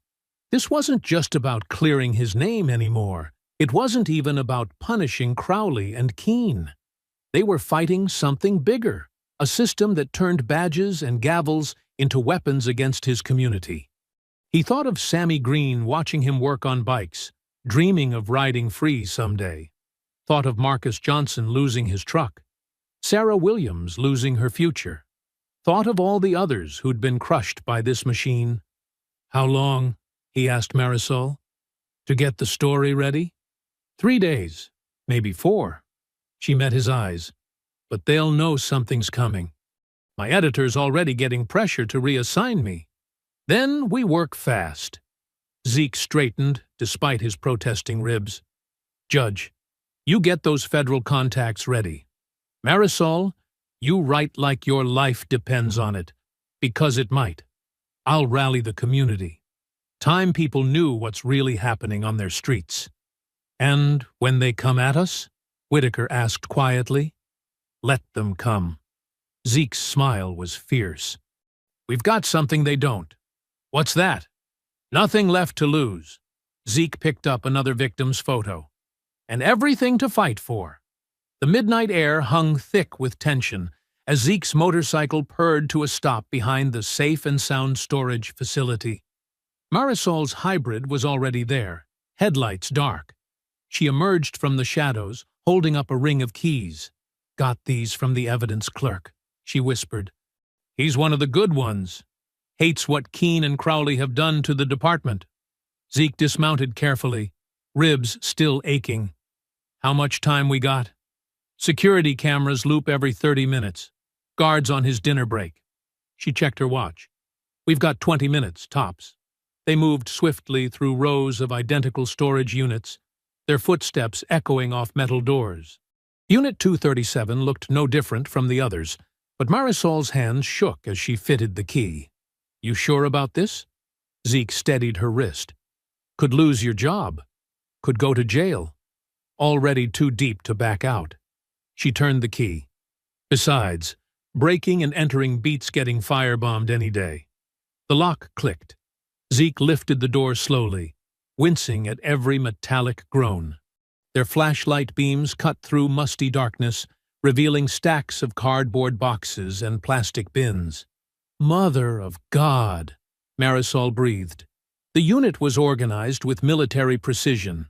This wasn't just about clearing his name anymore. It wasn't even about punishing Crowley and Keene. They were fighting something bigger, a system that turned badges and gavels into weapons against his community. He thought of Sammy Green watching him work on bikes, dreaming of riding free someday. Thought of Marcus Johnson losing his truck, Sarah Williams losing her future. Thought of all the others who'd been crushed by this machine. How long, he asked Marisol, to get the story ready? 3 days, maybe 4. She met his eyes. But they'll know something's coming. My editor's already getting pressure to reassign me. Then we work fast. Zeke straightened, despite his protesting ribs. Judge, you get those federal contacts ready. Marisol, you write like your life depends on it, because it might. I'll rally the community. Time people knew what's really happening on their streets. And when they come at us, Whitaker asked quietly, let them come. Zeke's smile was fierce. We've got something they don't. What's that? Nothing left to lose. Zeke picked up another victim's photo. And everything to fight for. The midnight air hung thick with tension as Zeke's motorcycle purred to a stop behind the safe and sound storage facility. Marisol's hybrid was already there, headlights dark. She emerged from the shadows, holding up a ring of keys. Got these from the evidence clerk, she whispered. He's one of the good ones. Hates what Keene and Crowley have done to the department. Zeke dismounted carefully, ribs still aching. How much time we got? Security cameras loop every 30 minutes. Guards on his dinner break. She checked her watch. We've got 20 minutes, tops. They moved swiftly through rows of identical storage units, their footsteps echoing off metal doors. Unit 237 looked no different from the others, but Marisol's hands shook as she fitted the key. You sure about this? Zeke steadied her wrist. Could lose your job. Could go to jail. Already too deep to back out. She turned the key. Besides, breaking and entering beats getting firebombed any day. The lock clicked. Zeke lifted the door slowly, wincing at every metallic groan. Their flashlight beams cut through musty darkness, revealing stacks of cardboard boxes and plastic bins. Mother of God, Marisol breathed. The unit was organized with military precision.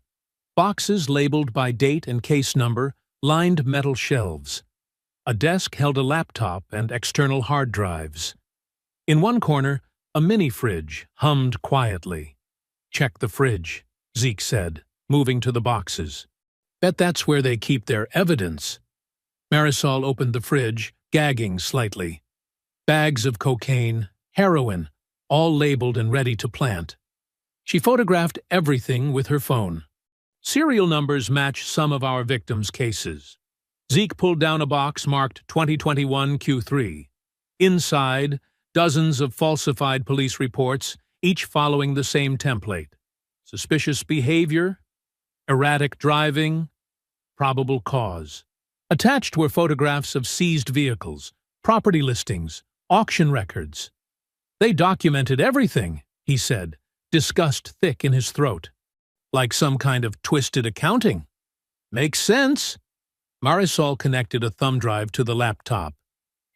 Boxes labeled by date and case number lined metal shelves. A desk held a laptop and external hard drives. In one corner, a mini-fridge hummed quietly. "Check the fridge," Zeke said, moving to the boxes. "Bet that's where they keep their evidence." Marisol opened the fridge, gagging slightly. Bags of cocaine, heroin, all labeled and ready to plant. She photographed everything with her phone. Serial numbers match some of our victims' cases. Zeke pulled down a box marked 2021 Q3. Inside, dozens of falsified police reports, each following the same template. Suspicious behavior, erratic driving, probable cause. Attached were photographs of seized vehicles, property listings, auction records. "They documented everything," he said, disgust thick in his throat. "Like some kind of twisted accounting." "Makes sense." Marisol connected a thumb drive to the laptop.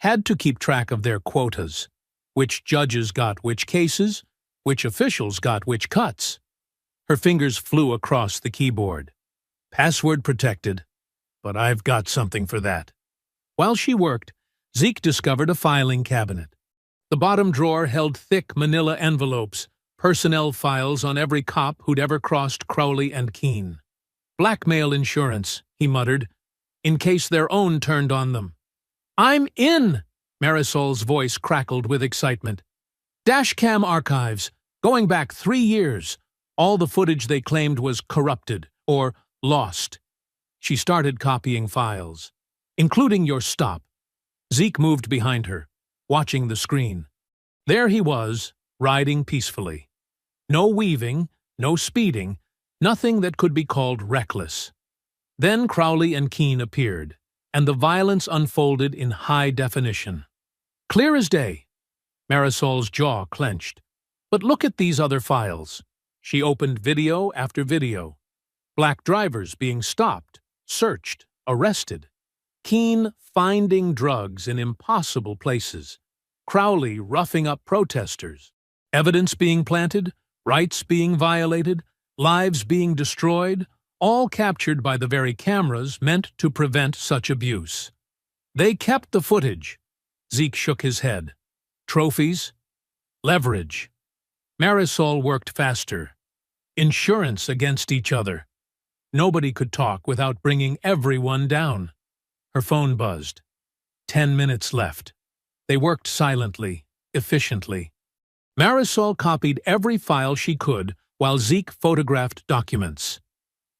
Had to keep track of their quotas. Which judges got which cases, which officials got which cuts. Her fingers flew across the keyboard. "Password protected, but I've got something for that." While she worked, Zeke discovered a filing cabinet. The bottom drawer held thick manila envelopes, personnel files on every cop who'd ever crossed Crowley and Keene. "Blackmail insurance," he muttered, "in case their own turned on them." "I'm in!" Marisol's voice crackled with excitement. "Dashcam archives, going back 3 years. All the footage they claimed was corrupted or lost." She started copying files, including your stop. Zeke moved behind her, watching the screen. There he was, riding peacefully. No weaving, no speeding, nothing that could be called reckless. Then Crowley and Keene appeared, and the violence unfolded in high definition. Clear as day. Marisol's jaw clenched. But look at these other files. She opened video after video. Black drivers being stopped, searched, arrested. Keene finding drugs in impossible places. Crowley roughing up protesters. Evidence being planted, rights being violated, lives being destroyed, all captured by the very cameras meant to prevent such abuse. They kept the footage. Zeke shook his head. Trophies? Leverage. Marisol worked faster. Insurance against each other. Nobody could talk without bringing everyone down. Her phone buzzed. 10 minutes left. They worked silently, efficiently. Marisol copied every file she could while Zeke photographed documents.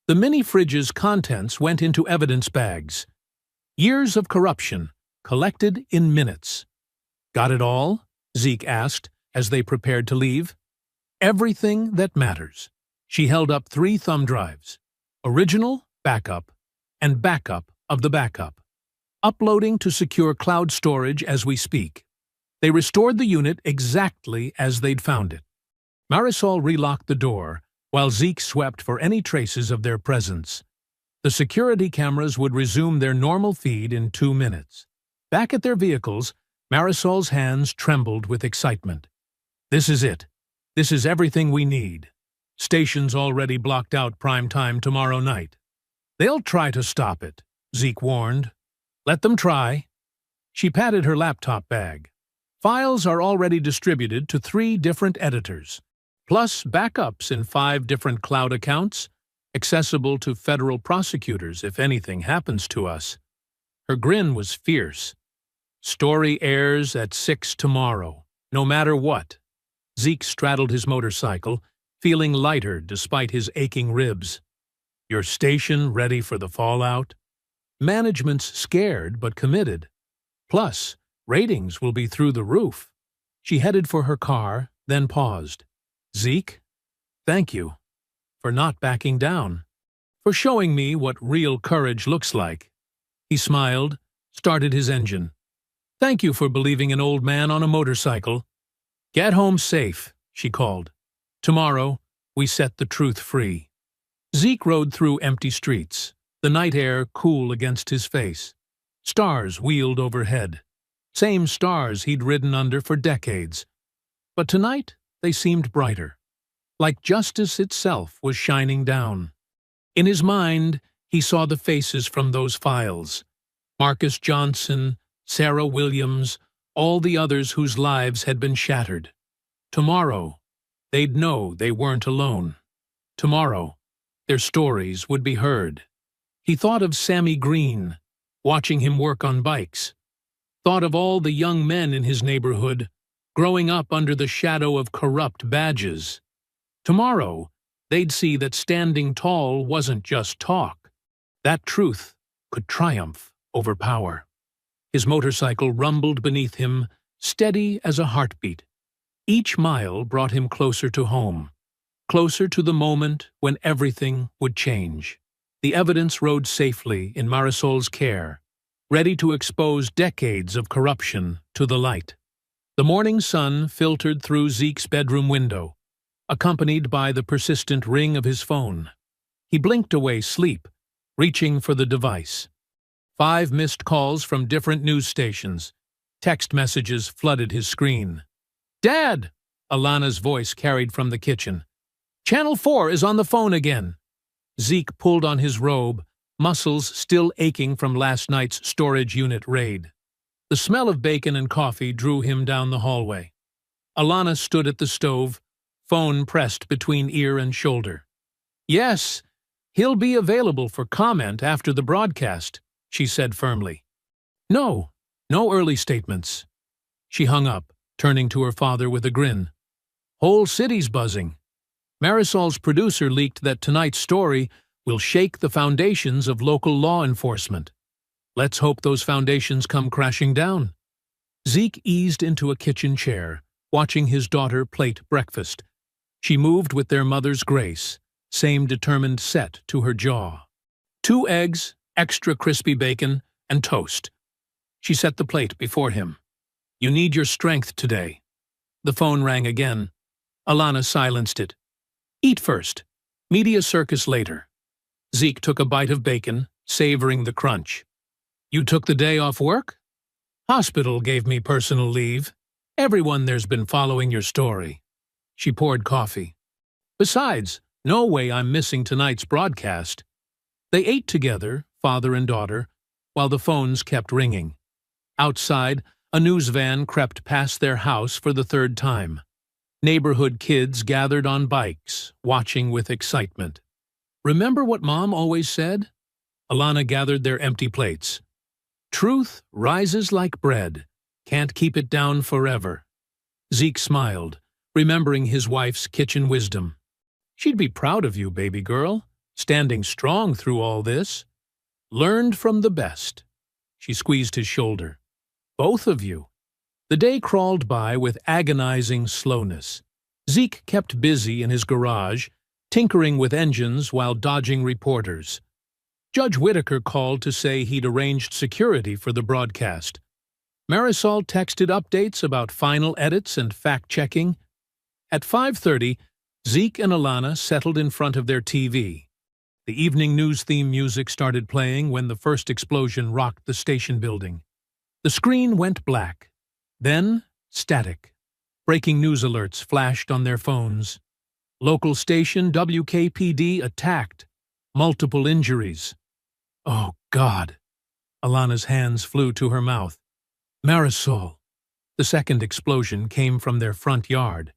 The mini-fridge's contents went into evidence bags. Years of corruption, collected in minutes. Got it all? Zeke asked as they prepared to leave. Everything that matters. She held up 3 thumb drives. Original, backup, and backup of the backup. Uploading to secure cloud storage as we speak. They restored the unit exactly as they'd found it. Marisol relocked the door, while Zeke swept for any traces of their presence. The security cameras would resume their normal feed in 2 minutes. Back at their vehicles, Marisol's hands trembled with excitement. This is it. This is everything we need. Station's already blocked out prime time tomorrow night. They'll try to stop it, Zeke warned. Let them try. She patted her laptop bag. Files are already distributed to 3 different editors, plus backups in 5 different cloud accounts, accessible to federal prosecutors if anything happens to us. Her grin was fierce. Story airs at 6 tomorrow, no matter what. Zeke straddled his motorcycle, feeling lighter despite his aching ribs. Your station ready for the fallout? Management's scared but committed. Plus, ratings will be through the roof. She headed for her car, then paused. Zeke, thank you. For not backing down. For showing me what real courage looks like. He smiled, started his engine. Thank you for believing an old man on a motorcycle. Get home safe, she called. Tomorrow, we set the truth free. Zeke rode through empty streets, the night air cool against his face. Stars wheeled overhead. same stars he'd ridden under for decades. But tonight they seemed brighter, like justice itself was shining down. In his mind, he saw the faces from those files. Marcus Johnson, Sarah Williams, all the others whose lives had been shattered. Tomorrow, they'd know they weren't alone. Tomorrow, their stories would be heard. He thought of Sammy Green, watching him work on bikes. Thought of all the young men in his neighborhood, growing up under the shadow of corrupt badges. Tomorrow, they'd see that standing tall wasn't just talk. That truth could triumph over power. His motorcycle rumbled beneath him, steady as a heartbeat. Each mile brought him closer to home, closer to the moment when everything would change. The evidence rode safely in Marisol's care, ready to expose decades of corruption to the light. The morning sun filtered through Zeke's bedroom window, accompanied by the persistent ring of his phone. He blinked away sleep, reaching for the device. 5 missed calls from different news stations. Text messages flooded his screen. "Dad!" Alana's voice carried from the kitchen. "Channel 4 is on the phone again." Zeke pulled on his robe, muscles still aching from last night's storage unit raid. The smell of bacon and coffee drew him down the hallway. Alana stood at the stove, phone pressed between ear and shoulder. "Yes, he'll be available for comment after the broadcast," she said firmly. No early statements." She hung up, turning to her father with a grin. "Whole city's buzzing. Marisol's producer leaked that tonight's story will shake the foundations of local law enforcement. Let's hope those foundations come crashing down." Zeke eased into a kitchen chair, watching his daughter plate breakfast. She moved with their mother's grace, same determined set to her jaw. 2 eggs, extra crispy bacon, and toast. She set the plate before him. "You need your strength today." The phone rang again. Alana silenced it. "Eat first. Media circus later." Zeke took a bite of bacon, savoring the crunch. "You took the day off work?" "Hospital gave me personal leave. Everyone there's been following your story." She poured coffee. "Besides, no way I'm missing tonight's broadcast." They ate together, father and daughter, while the phones kept ringing. Outside, a news van crept past their house for the 3rd time. Neighborhood kids gathered on bikes, watching with excitement. "Remember what Mom always said?" Alana gathered their empty plates. "Truth rises like bread. Can't keep it down forever." Zeke smiled, remembering his wife's kitchen wisdom. "She'd be proud of you, baby girl, standing strong through all this. Learned from the best." She squeezed his shoulder. "Both of you." The day crawled by with agonizing slowness. Zeke kept busy in his garage, tinkering with engines while dodging reporters. Judge Whitaker called to say he'd arranged security for the broadcast. Marisol texted updates about final edits and fact-checking. At 5:30, Zeke and Alana settled in front of their TV. The evening news theme music started playing when the first explosion rocked the station building. The screen went black. Then, static. Breaking news alerts flashed on their phones. Local station WKPD attacked. Multiple injuries. "Oh, God." Alana's hands flew to her mouth. "Marisol." The second explosion came from their front yard.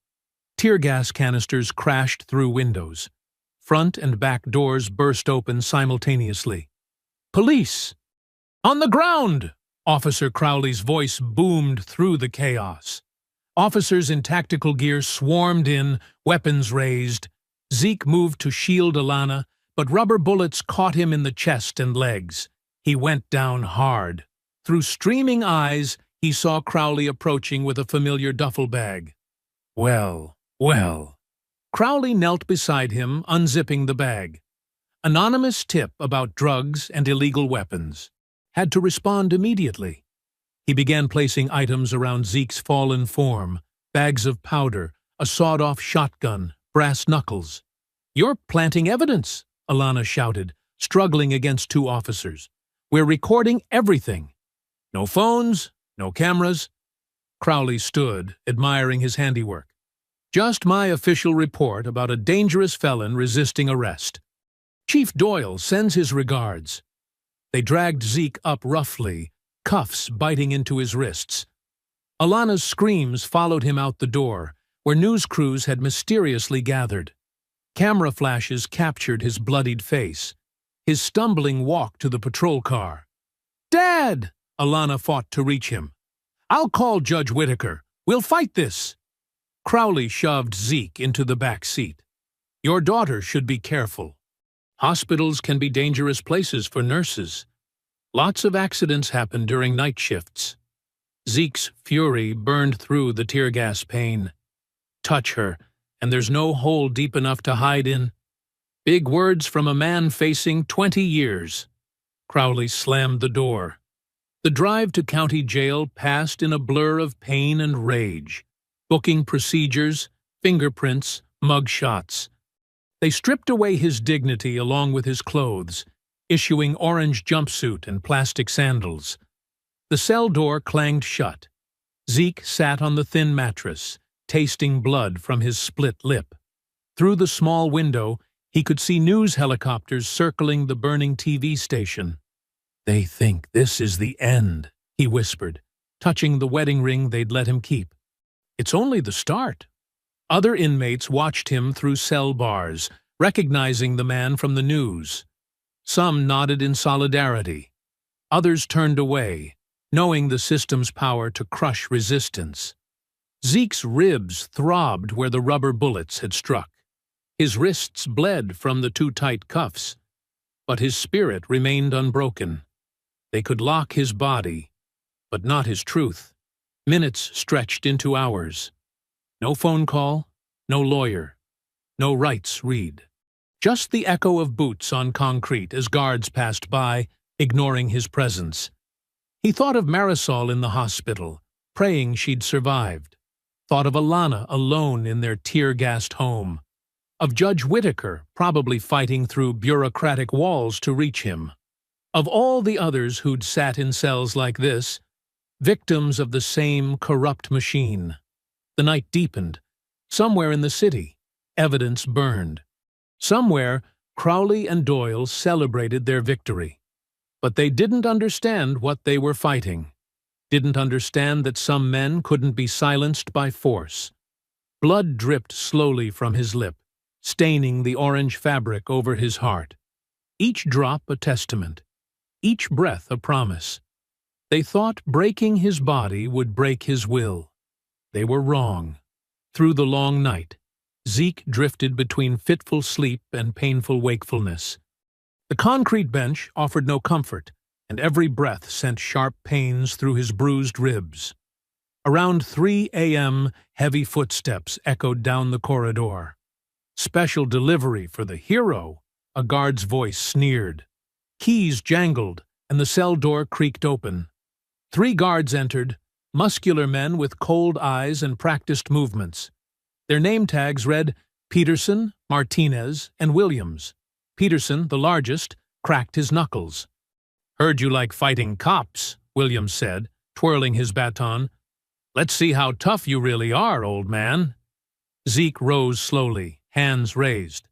Tear gas canisters crashed through windows. Front and back doors burst open simultaneously. "Police!" "On the ground!" Officer Crowley's voice boomed through the chaos. Officers in tactical gear swarmed in, weapons raised. Zeke moved to shield Alana, but rubber bullets caught him in the chest and legs. He went down hard. Through streaming eyes, he saw Crowley approaching with a familiar duffel bag. Well. Crowley knelt beside him, unzipping the bag. Anonymous tip about drugs and illegal weapons. Had to respond immediately. He began placing items around Zeke's fallen form, bags of powder, a sawed-off shotgun, brass knuckles. "You're planting evidence," Alana shouted, struggling against 2 officers. "We're recording everything." "No phones, No cameras? Crowley stood, admiring his handiwork. Just my official report about a dangerous felon resisting arrest. Chief Doyle sends his regards. They dragged Zeke up roughly, cuffs biting into his wrists. Alana's screams followed him out the door, where news crews had mysteriously gathered. Camera flashes captured his bloodied face, his stumbling walk to the patrol car. "Dad!" Alana fought to reach him. "I'll call Judge Whitaker. We'll fight this." Crowley shoved Zeke into the back seat. "Your daughter should be careful. Hospitals can be dangerous places for nurses. Lots of accidents happen during night shifts." Zeke's fury burned through the tear gas pain. "Touch her, and there's no hole deep enough to hide in." Big words from a man facing 20 years. Crowley slammed the door. The drive to county jail passed in a blur of pain and rage. Booking procedures, fingerprints, mug shots. They stripped away his dignity along with his clothes, issuing orange jumpsuit and plastic sandals. The cell door clanged shut. Zeke sat on the thin mattress, tasting blood from his split lip. Through the small window, he could see news helicopters circling the burning TV station. "They think this is the end," he whispered, touching the wedding ring they'd let him keep. "It's only the start." Other inmates watched him through cell bars, recognizing the man from the news. Some nodded in solidarity. Others turned away, knowing the system's power to crush resistance. Zeke's ribs throbbed where the rubber bullets had struck. His wrists bled from the too tight cuffs, but his spirit remained unbroken. They could lock his body, but not his truth. Minutes stretched into hours. No phone call, no lawyer, no rights read. Just the echo of boots on concrete as guards passed by, ignoring his presence. He thought of Marisol in the hospital, praying she'd survived. Thought of Alana alone in their tear-gassed home. Of Judge Whitaker probably fighting through bureaucratic walls to reach him. Of all the others who'd sat in cells like this, victims of the same corrupt machine. The night deepened. Somewhere in the city, evidence burned. Somewhere, Crowley and Doyle celebrated their victory. But they didn't understand what they were fighting. Didn't understand that some men couldn't be silenced by force. Blood dripped slowly from his lip, staining the orange fabric over his heart. Each drop a testament. Each breath a promise. They thought breaking his body would break his will. They were wrong. Through the long night, Zeke drifted between fitful sleep and painful wakefulness. The concrete bench offered no comfort, and every breath sent sharp pains through his bruised ribs. Around 3 a.m., heavy footsteps echoed down the corridor. "Special delivery for the hero," a guard's voice sneered. Keys jangled, and the cell door creaked open. 3 guards entered, muscular men with cold eyes and practiced movements. Their name tags read Peterson, Martinez, and Williams. Peterson, the largest, cracked his knuckles. "Heard you like fighting cops," Williams said, twirling his baton. "Let's see how tough you really are, old man." Zeke rose slowly, hands raised.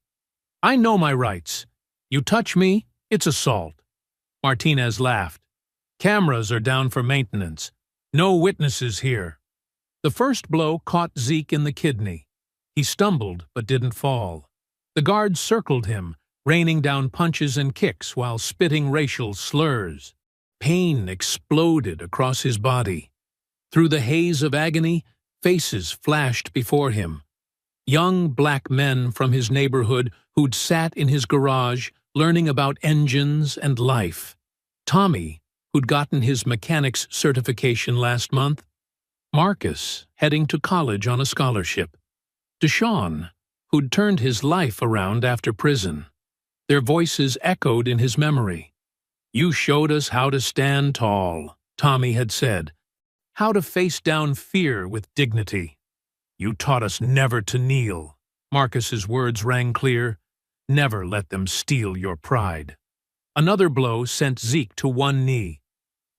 "I know my rights. You touch me, it's assault." Martinez laughed. "Cameras are down for maintenance. No witnesses here." The first blow caught Zeke in the kidney. He stumbled but didn't fall. The guards circled him, raining down punches and kicks while spitting racial slurs. Pain exploded across his body. Through the haze of agony, faces flashed before him. Young black men from his neighborhood who'd sat in his garage learning about engines and life. Tommy, who'd gotten his mechanic's certification last month. Marcus, heading to college on a scholarship. Deshaun, who'd turned his life around after prison. Their voices echoed in his memory. "You showed us how to stand tall," Tommy had said. "How to face down fear with dignity. You taught us never to kneel." Marcus's words rang clear. "Never let them steal your pride." Another blow sent Zeke to one knee.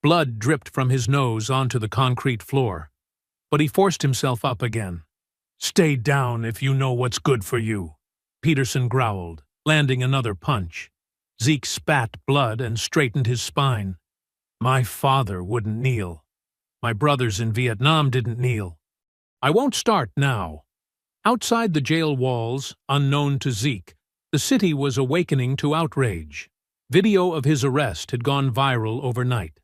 Blood dripped from his nose onto the concrete floor, but he forced himself up again. "Stay down if you know what's good for you," Peterson growled, landing another punch. Zeke spat blood and straightened his spine. "My father wouldn't kneel. My brothers in Vietnam didn't kneel. I won't start now." Outside the jail walls, unknown to Zeke, the city was awakening to outrage. Video of his arrest had gone viral overnight.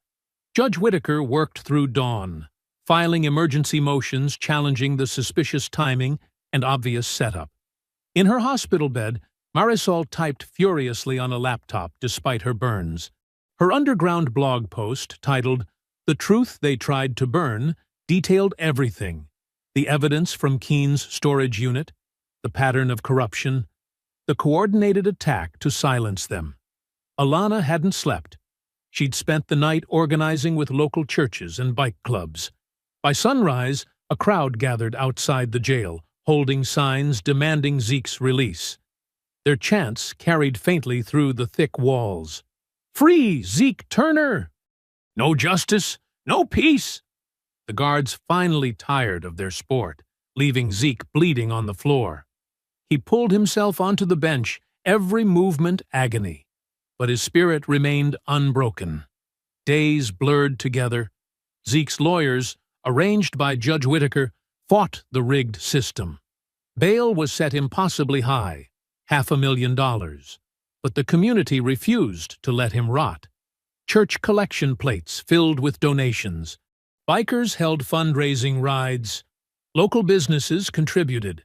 Judge Whitaker worked through dawn, filing emergency motions challenging the suspicious timing and obvious setup. In her hospital bed, Marisol typed furiously on a laptop despite her burns. Her underground blog post, titled "The Truth They Tried to Burn," detailed everything: the evidence from Keene's storage unit, the pattern of corruption, the coordinated attack to silence them. Alana hadn't slept. She'd spent the night organizing with local churches and bike clubs. By sunrise, a crowd gathered outside the jail, holding signs demanding Zeke's release. Their chants carried faintly through the thick walls. "Free Zeke Turner! No justice, no peace!" The guards finally tired of their sport, leaving Zeke bleeding on the floor. He pulled himself onto the bench, every movement agony. But his spirit remained unbroken. Days blurred together. Zeke's lawyers, arranged by Judge Whitaker, fought the rigged system. Bail was set impossibly high, $500,000, but the community refused to let him rot. Church collection plates filled with donations. Bikers held fundraising rides. Local businesses contributed.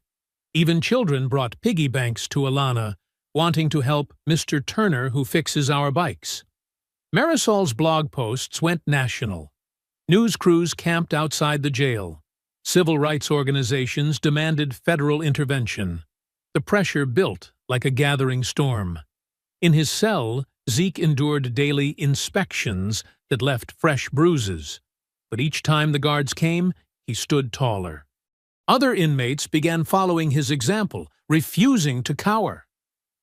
Even children brought piggy banks to Alana, wanting to help Mr. Turner who fixes our bikes. Marisol's blog posts went national. News crews camped outside the jail. Civil rights organizations demanded federal intervention. The pressure built like a gathering storm. In his cell, Zeke endured daily inspections that left fresh bruises. But each time the guards came, he stood taller. Other inmates began following his example, refusing to cower.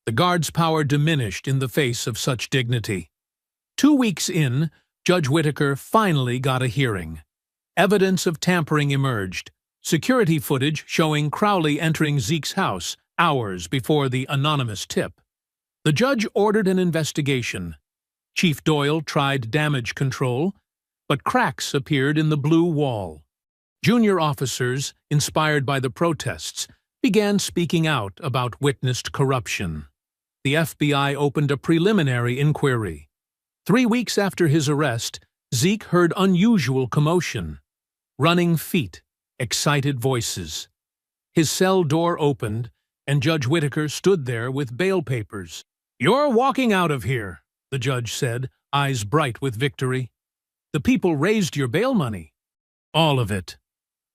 The guards' power diminished in the face of such dignity. 2 weeks in, Judge Whitaker finally got a hearing. Evidence of tampering emerged. Security footage showing Crowley entering Zeke's house hours before the anonymous tip. The judge ordered an investigation. Chief Doyle tried damage control, but cracks appeared in the blue wall. Junior officers, inspired by the protests, began speaking out about witnessed corruption. The FBI opened a preliminary inquiry. 3 weeks after his arrest, Zeke heard unusual commotion. Running feet, excited voices. His cell door opened, and Judge Whitaker stood there with bail papers. "You're walking out of here," the judge said, eyes bright with victory. "The people raised your bail money." "All of it."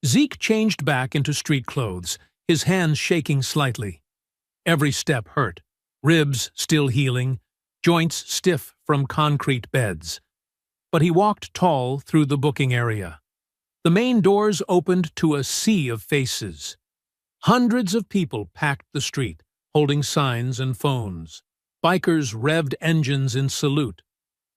Zeke changed back into street clothes, his hands shaking slightly. Every step hurt. Ribs still healing, joints stiff from concrete beds. But he walked tall through the booking area. The main doors opened to a sea of faces. Hundreds of people packed the street, holding signs and phones. Bikers revved engines in salute.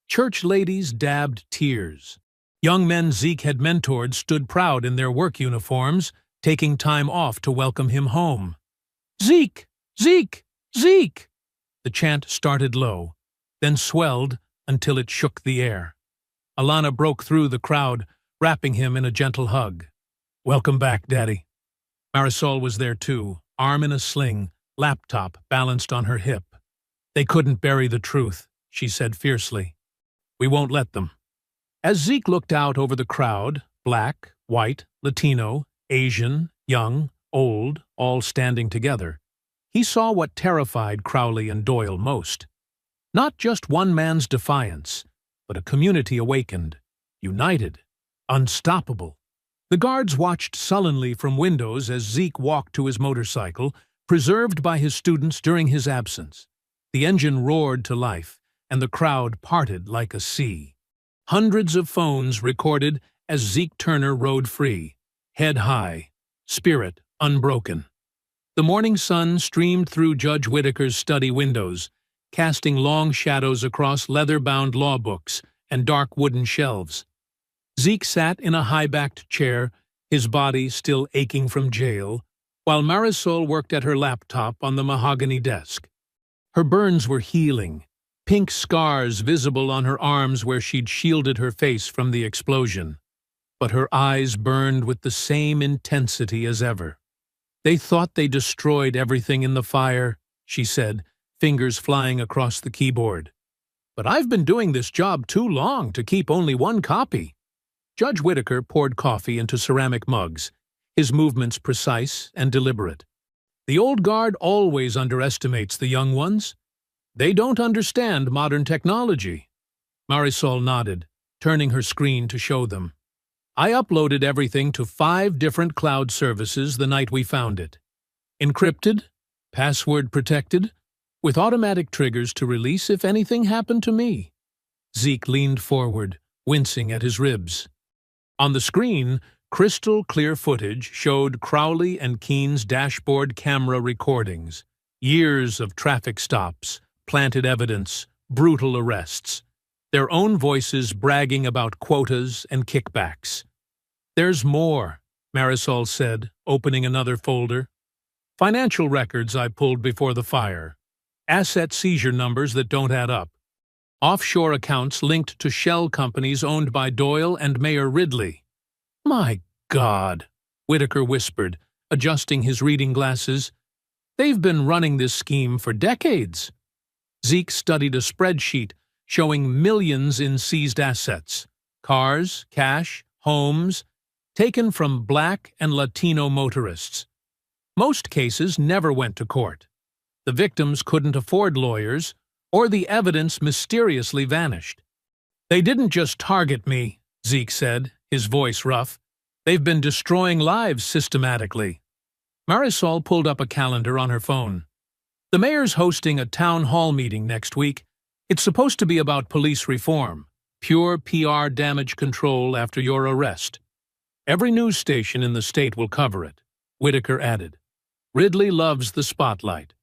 Church ladies dabbed tears. Young men Zeke had mentored stood proud in their work uniforms, taking time off to welcome him home. "Zeke! Zeke! Zeke!" The chant started low, then swelled until it shook the air. Alana broke through the crowd, wrapping him in a gentle hug. "Welcome back, Daddy." Marisol was there too, arm in a sling, laptop balanced on her hip. "They couldn't bury the truth," she said fiercely. "We won't let them." As Zeke looked out over the crowd, black, white, Latino, Asian, young, old, all standing together, he saw what terrified Crowley and Doyle most. Not just one man's defiance, but a community awakened, united, unstoppable. The guards watched sullenly from windows as Zeke walked to his motorcycle, preserved by his students during his absence. The engine roared to life, and the crowd parted like a sea. Hundreds of phones recorded as Zeke Turner rode free, head high, spirit unbroken. The morning sun streamed through Judge Whitaker's study windows, casting long shadows across leather-bound law books and dark wooden shelves. Zeke sat in a high-backed chair, his body still aching from jail, while Marisol worked at her laptop on the mahogany desk. Her burns were healing, pink scars visible on her arms where she'd shielded her face from the explosion. But her eyes burned with the same intensity as ever. "They thought they destroyed everything in the fire," she said, fingers flying across the keyboard. "But I've been doing this job too long to keep only one copy." Judge Whittaker poured coffee into ceramic mugs, his movements precise and deliberate. "The old guard always underestimates the young ones. They don't understand modern technology." Marisol nodded, turning her screen to show them. "I uploaded everything to 5 different cloud services the night we found it. Encrypted, password protected, with automatic triggers to release if anything happened to me." Zeke leaned forward, wincing at his ribs. On the screen, crystal-clear footage showed Crowley and Keene's dashboard camera recordings. Years of traffic stops, planted evidence, brutal arrests. Their own voices bragging about quotas and kickbacks. "There's more," Marisol said, opening another folder. "Financial records I pulled before the fire. Asset seizure numbers that don't add up. Offshore accounts linked to shell companies owned by Doyle and Mayor Ridley." "My God," Whittaker whispered, adjusting his reading glasses. "They've been running this scheme for decades." Zeke studied a spreadsheet showing millions in seized assets. Cars, cash, homes, taken from Black and Latino motorists. Most cases never went to court. The victims couldn't afford lawyers, or the evidence mysteriously vanished. "They didn't just target me," Zeke said, his voice rough. "They've been destroying lives systematically." Marisol pulled up a calendar on her phone. "The mayor's hosting a town hall meeting next week. It's supposed to be about police reform, pure PR damage control after your arrest. Every news station in the state will cover it," Whittaker added. "Ridley loves the spotlight.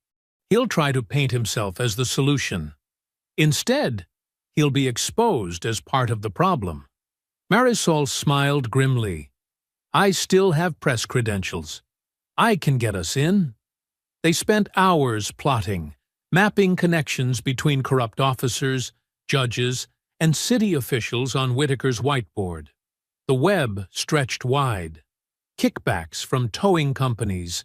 He'll try to paint himself as the solution. Instead, he'll be exposed as part of the problem." Marisol smiled grimly. "I still have press credentials. I can get us in." They spent hours plotting, mapping connections between corrupt officers, judges, and city officials on Whittaker's whiteboard. The web stretched wide. Kickbacks from towing companies,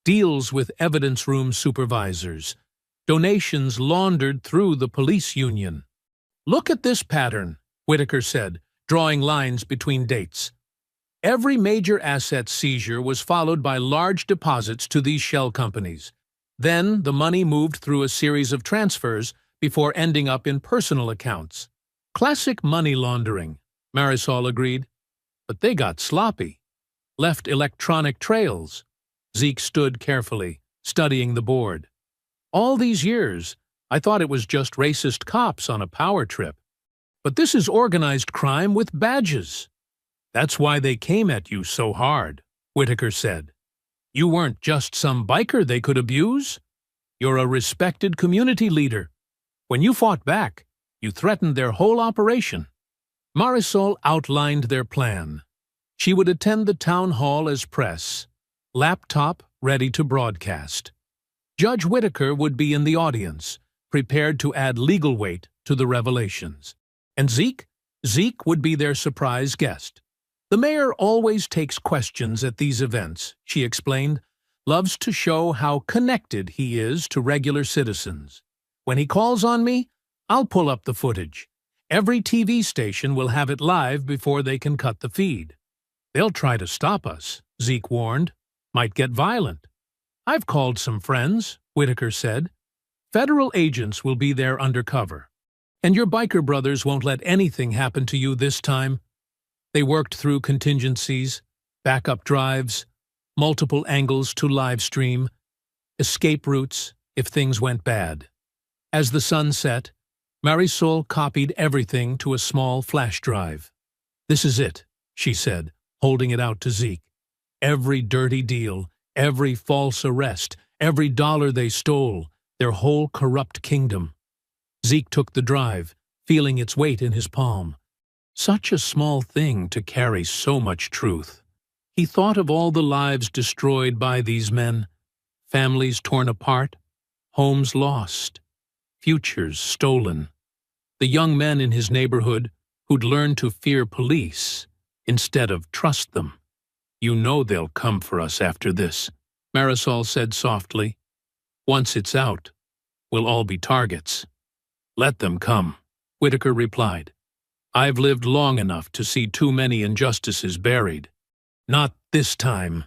deals with evidence room supervisors, donations laundered through the police union. "Look at this pattern," Whittaker said, drawing lines between dates. Every major asset seizure was followed by large deposits to these shell companies. Then the money moved through a series of transfers before ending up in personal accounts. "Classic money laundering," Marisol agreed. "But they got sloppy. Left electronic trails." Zeke stood carefully, studying the board. "All these years, I thought it was just racist cops on a power trip. But this is organized crime with badges." "That's why they came at you so hard," Whittaker said. "You weren't just some biker they could abuse. You're a respected community leader. When you fought back, you threatened their whole operation." Marisol outlined their plan. She would attend the town hall as press, laptop ready to broadcast. Judge Whittaker would be in the audience, prepared to add legal weight to the revelations. And Zeke would be their surprise guest. "The mayor always takes questions at these events," she explained, "loves to show how connected he is to regular citizens. When he calls on me, I'll pull up the footage. Every TV station will have it live before they can cut the feed." "They'll try to stop us," Zeke warned. "Might get violent." "I've called some friends," Whittaker said. "Federal agents will be there undercover. And your biker brothers won't let anything happen to you this time." They worked through contingencies, backup drives, multiple angles to live stream, escape routes if things went bad. As the sun set, Marisol copied everything to a small flash drive. "This is it," she said, holding it out to Zeke. "Every dirty deal, every false arrest, every dollar they stole, their whole corrupt kingdom." Zeke took the drive, feeling its weight in his palm. Such a small thing to carry so much truth. He thought of all the lives destroyed by these men, families torn apart, homes lost, futures stolen. The young men in his neighborhood who'd learned to fear police instead of trust them. "You know they'll come for us after this," Marisol said softly. "Once it's out, we'll all be targets." "Let them come," Whitaker replied. "I've lived long enough to see too many injustices buried. Not this time."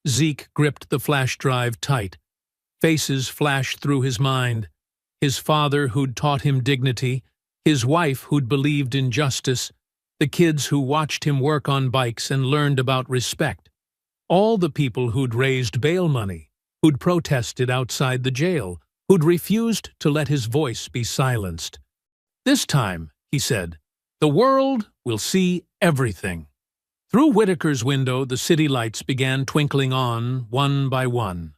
Zeke gripped the flash drive tight. Faces flashed through his mind. His father who'd taught him dignity, his wife who'd believed in justice, the kids who watched him work on bikes and learned about respect, all the people who'd raised bail money, who'd protested outside the jail, who'd refused to let his voice be silenced. "This time," he said, "the world will see everything." Through Whitaker's window, the city lights began twinkling on, one by one.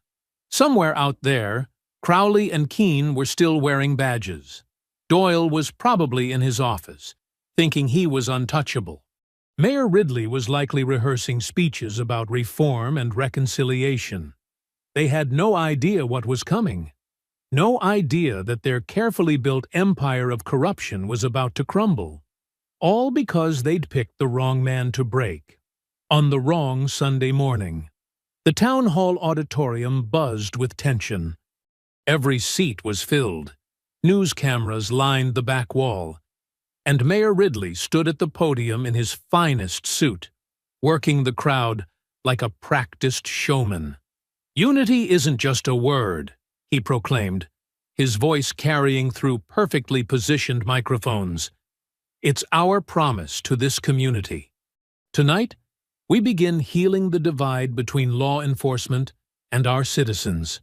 Somewhere out there, Crowley and Keene were still wearing badges. Doyle was probably in his office, thinking he was untouchable. Mayor Ridley was likely rehearsing speeches about reform and reconciliation. They had no idea what was coming. No idea that their carefully built empire of corruption was about to crumble. All because they'd picked the wrong man to break. On the wrong Sunday morning. The town hall auditorium buzzed with tension. Every seat was filled. News cameras lined the back wall. And Mayor Ridley stood at the podium in his finest suit, working the crowd like a practiced showman. "Unity isn't just a word," he proclaimed, his voice carrying through perfectly positioned microphones. "It's our promise to this community. Tonight, we begin healing the divide between law enforcement and our citizens."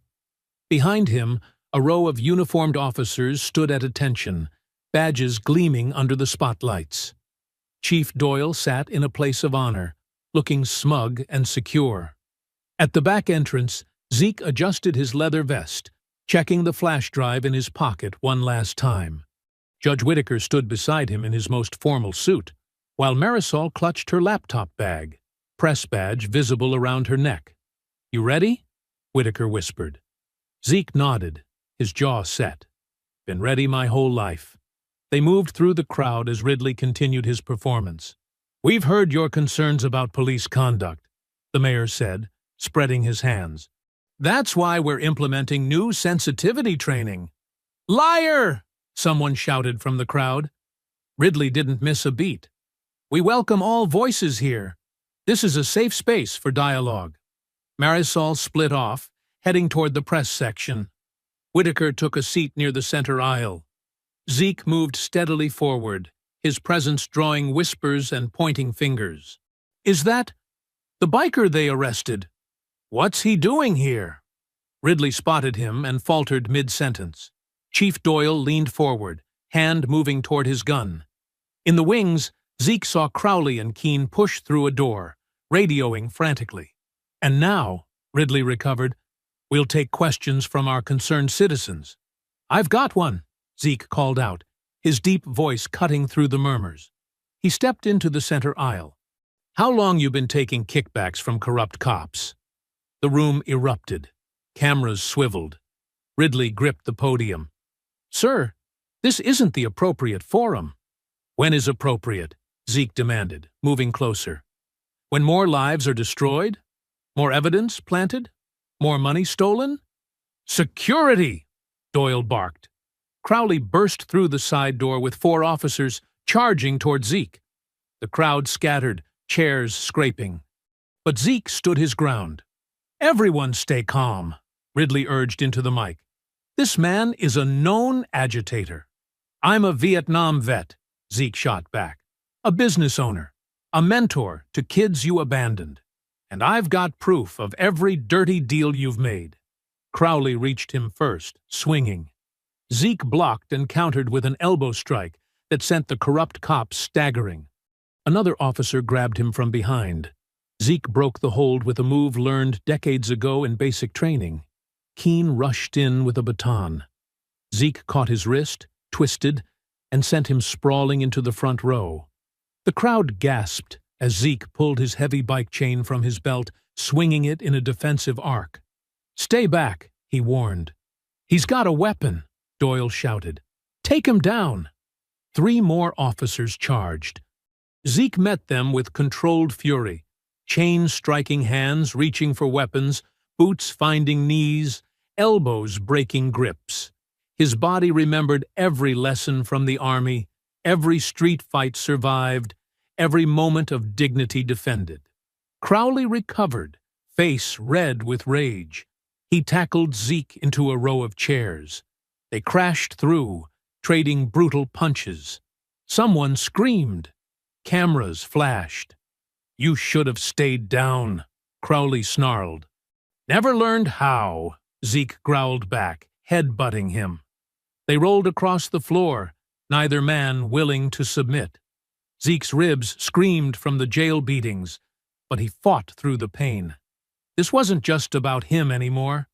Behind him, a row of uniformed officers stood at attention, badges gleaming under the spotlights. Chief Doyle sat in a place of honor, looking smug and secure. At the back entrance, Zeke adjusted his leather vest, checking the flash drive in his pocket one last time. Judge Whitaker stood beside him in his most formal suit, while Marisol clutched her laptop bag, press badge visible around her neck. "You ready?" Whitaker whispered. Zeke nodded, his jaw set. "Been ready my whole life." They moved through the crowd as Ridley continued his performance. "We've heard your concerns about police conduct," the mayor said, spreading his hands. "That's why we're implementing new sensitivity training." "Liar!" someone shouted from the crowd. Ridley didn't miss a beat. "We welcome all voices here. This is a safe space for dialogue." Marisol split off, heading toward the press section. Whitaker took a seat near the center aisle. Zeke moved steadily forward, his presence drawing whispers and pointing fingers. "Is that the biker they arrested? What's he doing here?" Ridley spotted him and faltered mid-sentence. Chief Doyle leaned forward, hand moving toward his gun. In the wings, Zeke saw Crowley and Keene push through a door, radioing frantically. "And now," Ridley recovered, "we'll take questions from our concerned citizens." "I've got one," Zeke called out, his deep voice cutting through the murmurs. He stepped into the center aisle. "How long you been taking kickbacks from corrupt cops?" The room erupted. Cameras swiveled. Ridley gripped the podium. "Sir, this isn't the appropriate forum." "When is appropriate?" Zeke demanded, moving closer. "When more lives are destroyed? More evidence planted? More money stolen?" "Security!" Doyle barked. Crowley burst through the side door with 4 officers charging toward Zeke. The crowd scattered, chairs scraping. But Zeke stood his ground. "Everyone stay calm," Ridley urged into the mic. "This man is a known agitator." "I'm a Vietnam vet," Zeke shot back. "A business owner, a mentor to kids you abandoned. And I've got proof of every dirty deal you've made." Crowley reached him first, swinging. Zeke blocked and countered with an elbow strike that sent the corrupt cop staggering. Another officer grabbed him from behind. Zeke broke the hold with a move learned decades ago in basic training. Keene rushed in with a baton. Zeke caught his wrist, twisted, and sent him sprawling into the front row. The crowd gasped as Zeke pulled his heavy bike chain from his belt, swinging it in a defensive arc. "Stay back," he warned. "He's got a weapon," Doyle shouted. "Take him down." 3 more officers charged. Zeke met them with controlled fury, chains striking hands reaching for weapons, boots finding knees, elbows breaking grips. His body remembered every lesson from the army, every street fight survived, every moment of dignity defended. Crowley recovered, face red with rage. He tackled Zeke into a row of chairs. They crashed through, trading brutal punches. Someone screamed. Cameras flashed. "You should have stayed down," Crowley snarled. "Never learned how," Zeke growled back, head-butting him. They rolled across the floor, neither man willing to submit. Zeke's ribs screamed from the jail beatings, but he fought through the pain. This wasn't just about him anymore.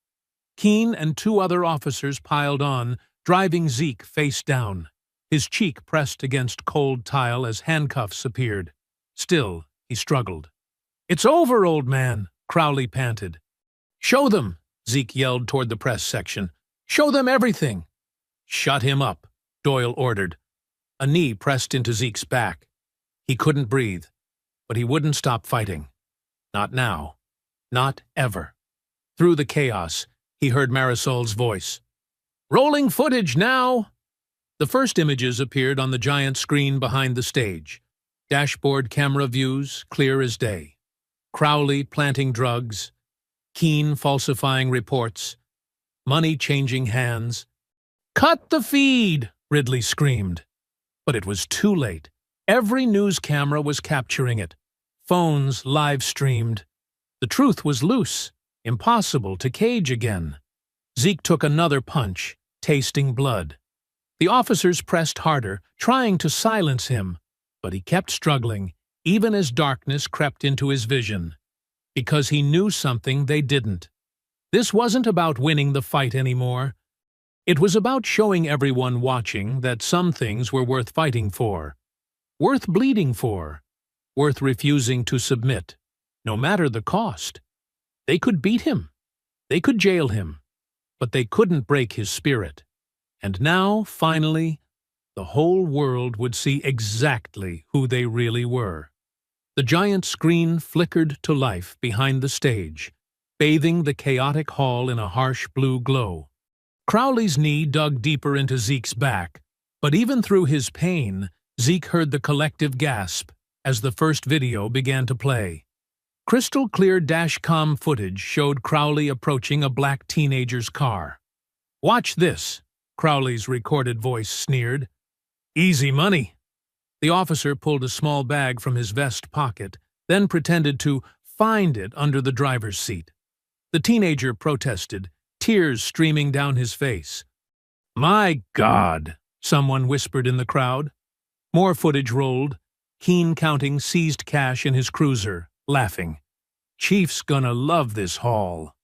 Keene and 2 other officers piled on, driving Zeke face down, his cheek pressed against cold tile as handcuffs appeared. Still, he struggled. "It's over, old man," Crowley panted. "Show them," Zeke yelled toward the press section. "Show them everything." "Shut him up," Doyle ordered. A knee pressed into Zeke's back. He couldn't breathe, but he wouldn't stop fighting. Not now. Not ever. Through the chaos, he heard Marisol's voice. "Rolling footage now!" The first images appeared on the giant screen behind the stage. Dashboard camera views, clear as day. Crowley planting drugs. Keene falsifying reports. Money changing hands. "Cut the feed!" Ridley screamed. But it was too late. Every news camera was capturing it. Phones live-streamed. The truth was loose, impossible to cage again. Zeke took another punch, tasting blood. The officers pressed harder, trying to silence him, but he kept struggling, even as darkness crept into his vision. Because he knew something they didn't. This wasn't about winning the fight anymore. It was about showing everyone watching that some things were worth fighting for, worth bleeding for, worth refusing to submit, no matter the cost. They could beat him. They could jail him. But they couldn't break his spirit. And now, finally, the whole world would see exactly who they really were. The giant screen flickered to life behind the stage, bathing the chaotic hall in a harsh blue glow. Crowley's knee dug deeper into Zeke's back, but even through his pain, Zeke heard the collective gasp as the first video began to play. Crystal-clear dashcam footage showed Crowley approaching a black teenager's car. "Watch this," Crowley's recorded voice sneered. "Easy money." The officer pulled a small bag from his vest pocket, then pretended to find it under the driver's seat. The teenager protested, tears streaming down his face. "My God," someone whispered in the crowd. More footage rolled, Keene counting seized cash in his cruiser, laughing. "Chief's gonna love this haul."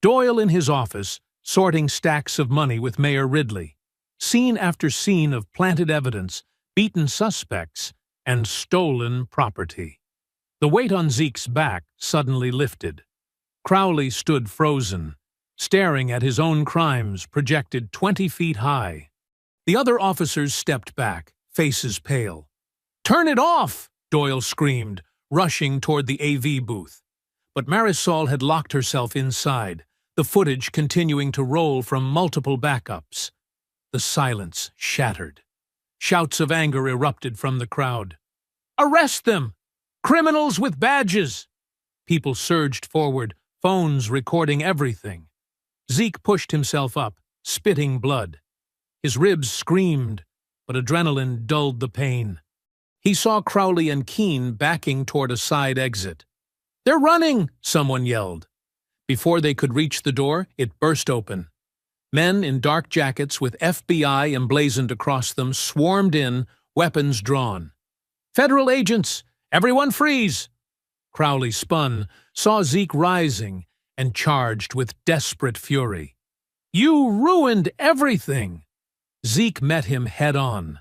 Doyle in his office, sorting stacks of money with Mayor Ridley. Scene after scene of planted evidence, beaten suspects, and stolen property. The weight on Zeke's back suddenly lifted. Crowley stood frozen, staring at his own crimes projected 20 feet high. The other officers stepped back, faces pale. "Turn it off!" Doyle screamed, rushing toward the AV booth. But Marisol had locked herself inside, the footage continuing to roll from multiple backups. The silence shattered. Shouts of anger erupted from the crowd. "Arrest them! Criminals with badges!" People surged forward, phones recording everything. Zeke pushed himself up, spitting blood. His ribs screamed, but adrenaline dulled the pain. He saw Crowley and Keene backing toward a side exit. "They're running!" someone yelled. Before they could reach the door, it burst open. Men in dark jackets with FBI emblazoned across them swarmed in, weapons drawn. "Federal agents! Everyone freeze!" Crowley spun, saw Zeke rising, and charged with desperate fury. "You ruined everything!" Zeke met him head-on.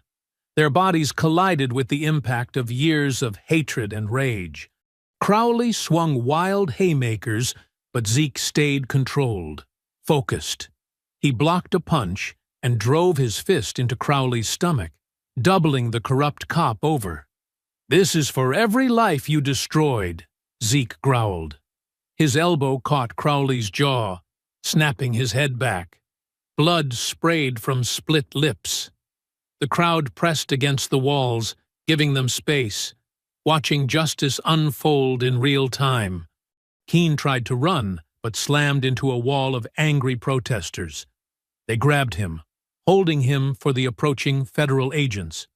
Their bodies collided with the impact of years of hatred and rage. Crowley swung wild haymakers, but Zeke stayed controlled, focused. He blocked a punch and drove his fist into Crowley's stomach, doubling the corrupt cop over. "This is for every life you destroyed," Zeke growled. His elbow caught Crowley's jaw, snapping his head back. Blood sprayed from split lips. The crowd pressed against the walls, giving them space, watching justice unfold in real time. Keene tried to run, but slammed into a wall of angry protesters. They grabbed him, holding him for the approaching federal agents.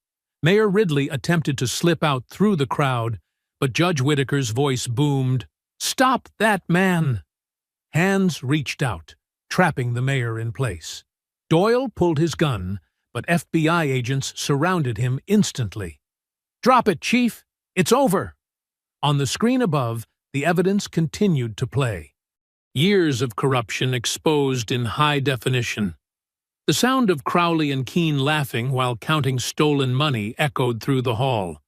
Mayor Ridley attempted to slip out through the crowd, but Judge Whitaker's voice boomed, "Stop that man!" Hands reached out, trapping the mayor in place. Doyle pulled his gun, but FBI agents surrounded him instantly. "Drop it, Chief! It's over!" On the screen above, the evidence continued to play. Years of corruption exposed in high definition. The sound of Crowley and Keene laughing while counting stolen money echoed through the hall.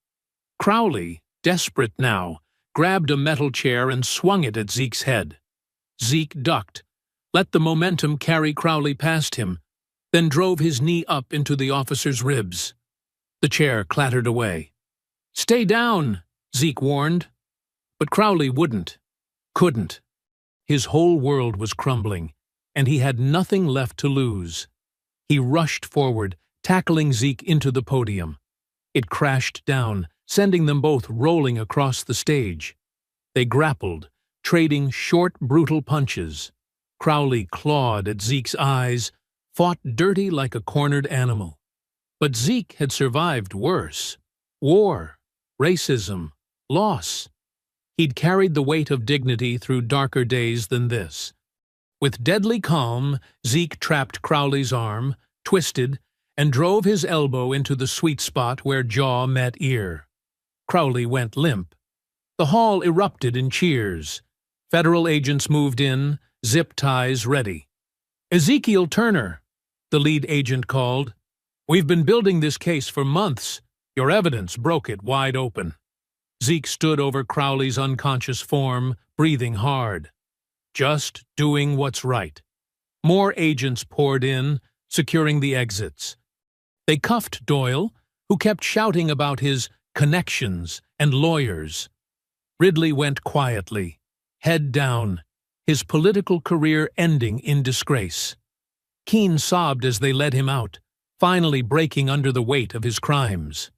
Crowley, desperate now, grabbed a metal chair and swung it at Zeke's head. Zeke ducked, let the momentum carry Crowley past him, then drove his knee up into the officer's ribs. The chair clattered away. "Stay down," Zeke warned. But Crowley couldn't. His whole world was crumbling, and he had nothing left to lose. He rushed forward, tackling Zeke into the podium. It crashed down, sending them both rolling across the stage. They grappled, trading short, brutal punches. Crowley clawed at Zeke's eyes, fought dirty like a cornered animal. But Zeke had survived worse. War, racism, loss. He'd carried the weight of dignity through darker days than this. With deadly calm, Zeke trapped Crowley's arm, twisted, and drove his elbow into the sweet spot where jaw met ear. Crowley went limp. The hall erupted in cheers. Federal agents moved in, zip ties ready. "Ezekiel Turner," the lead agent called. "We've been building this case for months. Your evidence broke it wide open." Zeke stood over Crowley's unconscious form, breathing hard. Just doing what's right. More agents poured in, securing the exits. They cuffed Doyle, who kept shouting about his connections and lawyers. Ridley went quietly, head down, his political career ending in disgrace. Keene sobbed as they led him out, finally breaking under the weight of his crimes.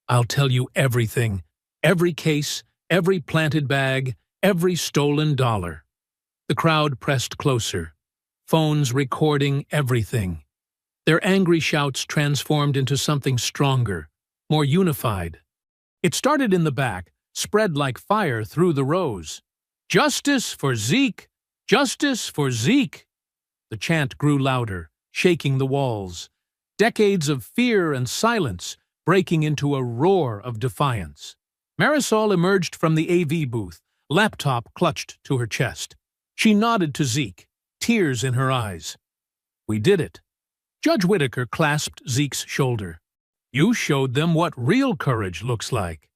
"I'll tell you everything, every case, every planted bag, every stolen dollar." The crowd pressed closer, phones recording everything. Their angry shouts transformed into something stronger, more unified. It started in the back, spread like fire through the rows. "Justice for Zeke! Justice for Zeke!" The chant grew louder, shaking the walls. Decades of fear and silence breaking into a roar of defiance. Marisol emerged from the AV booth, laptop clutched to her chest. She nodded to Zeke, tears in her eyes. "We did it." Judge Whitaker clasped Zeke's shoulder. "You showed them what real courage looks like."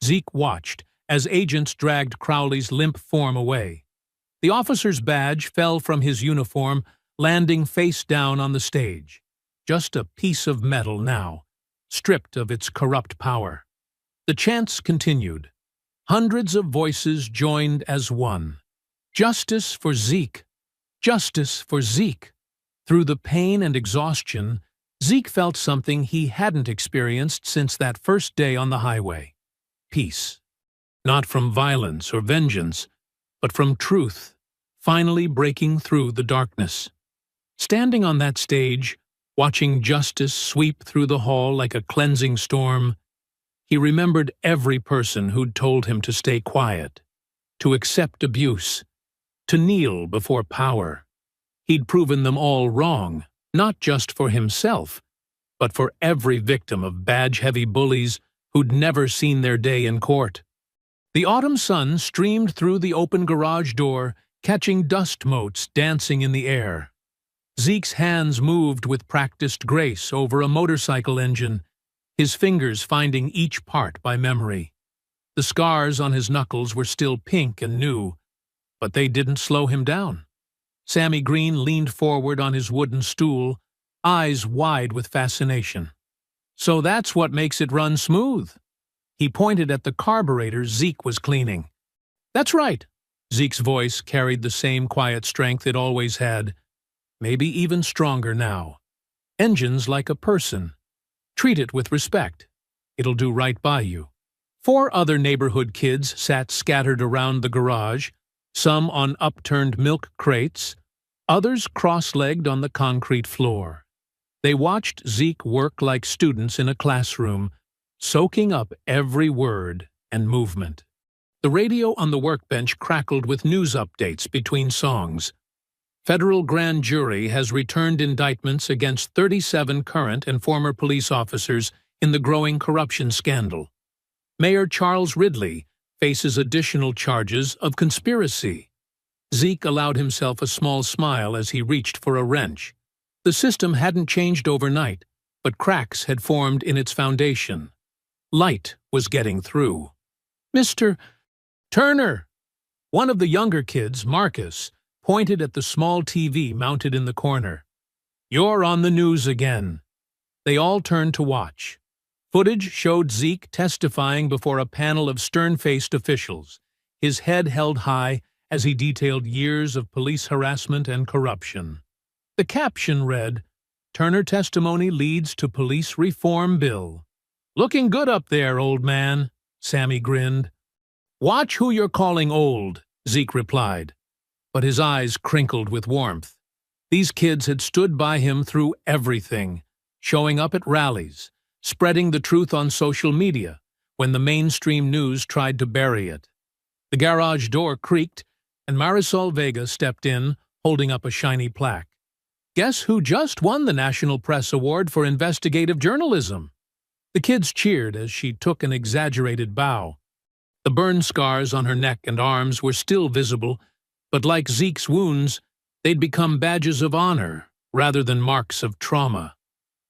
Zeke watched as agents dragged Crowley's limp form away. The officer's badge fell from his uniform, landing face down on the stage. Just a piece of metal now, stripped of its corrupt power. The chants continued. Hundreds of voices joined as one. "Justice for Zeke! Justice for Zeke!" Through the pain and exhaustion, Zeke felt something he hadn't experienced since that first day on the highway. Peace. Not from violence or vengeance, but from truth, finally breaking through the darkness. Standing on that stage, watching justice sweep through the hall like a cleansing storm, he remembered every person who'd told him to stay quiet, to accept abuse, to kneel before power. He'd proven them all wrong, not just for himself, but for every victim of badge-heavy bullies who'd never seen their day in court. The autumn sun streamed through the open garage door, catching dust motes dancing in the air. Zeke's hands moved with practiced grace over a motorcycle engine, his fingers finding each part by memory. The scars on his knuckles were still pink and new, but they didn't slow him down. Sammy Green leaned forward on his wooden stool, eyes wide with fascination. "So that's what makes it run smooth." He pointed at the carburetor Zeke was cleaning. "That's right." Zeke's voice carried the same quiet strength it always had, maybe even stronger now. "Engine's like a person. Treat it with respect. It'll do right by you." 4 other neighborhood kids sat scattered around the garage, some on upturned milk crates, others cross-legged on the concrete floor. They watched Zeke work like students in a classroom, soaking up every word and movement. The radio on the workbench crackled with news updates between songs. Federal grand jury has returned indictments against 37 current and former police officers in the growing corruption scandal. Mayor Charles Ridley faces additional charges of conspiracy. Zeke allowed himself a small smile as he reached for a wrench. The system hadn't changed overnight, but cracks had formed in its foundation. Light was getting through. "Mr. Turner!" One of the younger kids, Marcus, pointed at the small TV mounted in the corner. "You're on the news again." They all turned to watch. Footage showed Zeke testifying before a panel of stern-faced officials, his head held high as he detailed years of police harassment and corruption. The caption read, "Turner testimony leads to police reform bill." "Looking good up there, old man," Sammy grinned. "Watch who you're calling old," Zeke replied, but his eyes crinkled with warmth. These kids had stood by him through everything, showing up at rallies, spreading the truth on social media when the mainstream news tried to bury it. The garage door creaked, and Marisol Vega stepped in, holding up a shiny plaque. "Guess who just won the National Press Award for Investigative Journalism?" The kids cheered as she took an exaggerated bow. The burn scars on her neck and arms were still visible, but like Zeke's wounds, they'd become badges of honor rather than marks of trauma.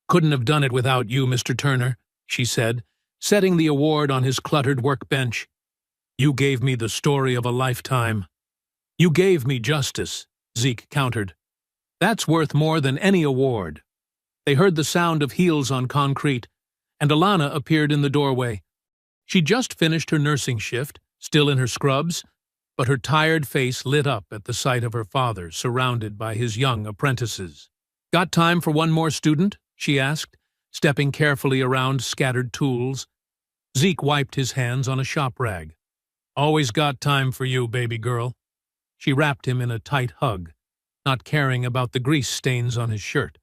"Couldn't have done it without you, Mr. Turner," she said, setting the award on his cluttered workbench. "You gave me the story of a lifetime." "You gave me justice," Zeke countered. "That's worth more than any award." They heard the sound of heels on concrete, and Alana appeared in the doorway. She'd just finished her nursing shift, still in her scrubs, but her tired face lit up at the sight of her father surrounded by his young apprentices. "Got time for one more student?" she asked, stepping carefully around scattered tools. Zeke wiped his hands on a shop rag. "Always got time for you, baby girl." She wrapped him in a tight hug, not caring about the grease stains on his shirt.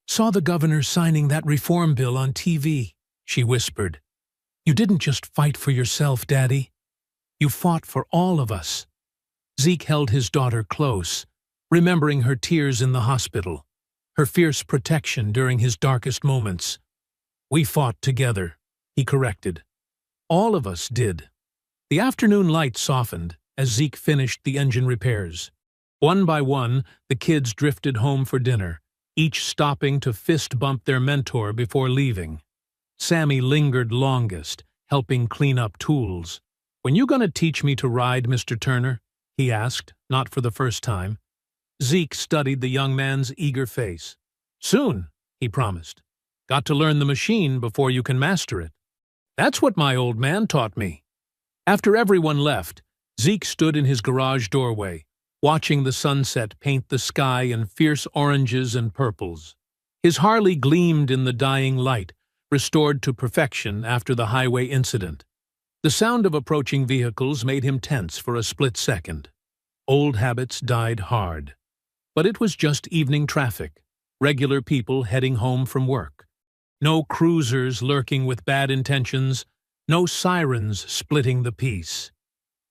"Saw the governor signing that reform bill on TV," she whispered. "You didn't just fight for yourself, Daddy. You fought for all of us." Zeke held his daughter close, remembering her tears in the hospital, her fierce protection during his darkest moments. "We fought together," he corrected. "All of us did." The afternoon light softened as Zeke finished the engine repairs. One by one, the kids drifted home for dinner, each stopping to fist-bump their mentor before leaving. Sammy lingered longest, helping clean up tools. "When you gonna teach me to ride, Mr. Turner?" he asked, not for the first time. Zeke studied the young man's eager face. "Soon," he promised. "Got to learn the machine before you can master it." "That's what my old man taught me." After everyone left, Zeke stood in his garage doorway, watching the sunset paint the sky in fierce oranges and purples. His Harley gleamed in the dying light, restored to perfection after the highway incident. The sound of approaching vehicles made him tense for a split second. Old habits died hard. But it was just evening traffic, regular people heading home from work. No cruisers lurking with bad intentions, no sirens splitting the peace.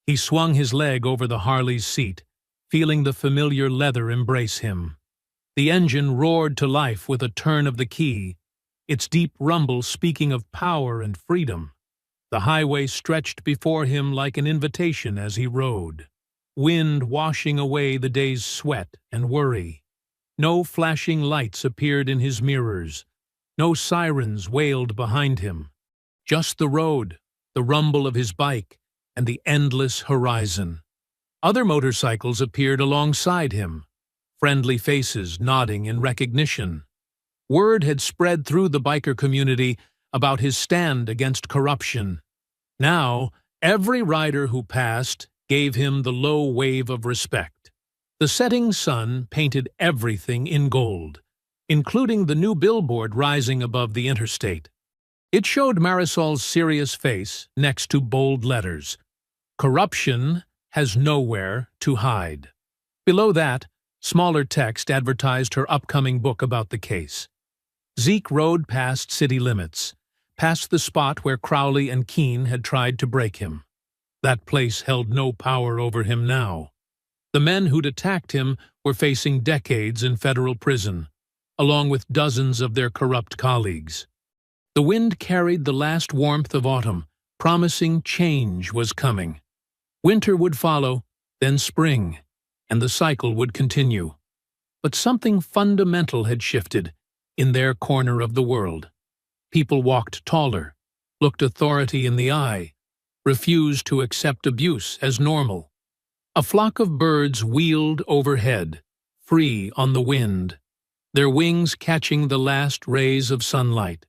He swung his leg over the Harley's seat, feeling the familiar leather embrace him. The engine roared to life with a turn of the key, its deep rumble speaking of power and freedom. The highway stretched before him like an invitation as he rode, wind washing away the day's sweat and worry. No flashing lights appeared in his mirrors, No sirens wailed behind him. Just the road, the rumble of his bike, and the endless horizon. Other motorcycles appeared alongside him, friendly faces nodding in recognition. Word had spread through the biker community about his stand against corruption. Now, every rider who passed gave him the low wave of respect. The setting sun painted everything in gold, including the new billboard rising above the interstate. It showed Marisol's serious face next to bold letters. Corruption has nowhere to hide. Below that, smaller text advertised her upcoming book about the case. Zeke rode past city limits, past the spot where Crowley and Keene had tried to break him. That place held no power over him now. The men who'd attacked him were facing decades in federal prison, along with dozens of their corrupt colleagues. The wind carried the last warmth of autumn, promising change was coming. Winter would follow, then spring, and the cycle would continue. But something fundamental had shifted in their corner of the world. People walked taller, looked authority in the eye, refused to accept abuse as normal. A flock of birds wheeled overhead, free on the wind, their wings catching the last rays of sunlight.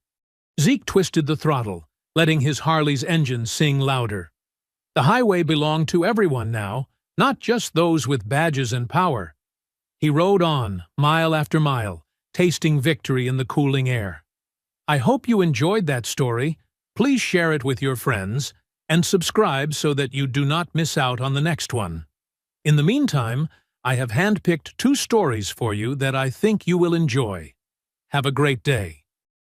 Zeke twisted the throttle, letting his Harley's engine sing louder. The highway belonged to everyone now, not just those with badges and power. He rode on, mile after mile, tasting victory in the cooling air. I hope you enjoyed that story. Please share it with your friends, and subscribe so that you do not miss out on the next one. In the meantime, I have handpicked 2 stories for you that I think you will enjoy. Have a great day.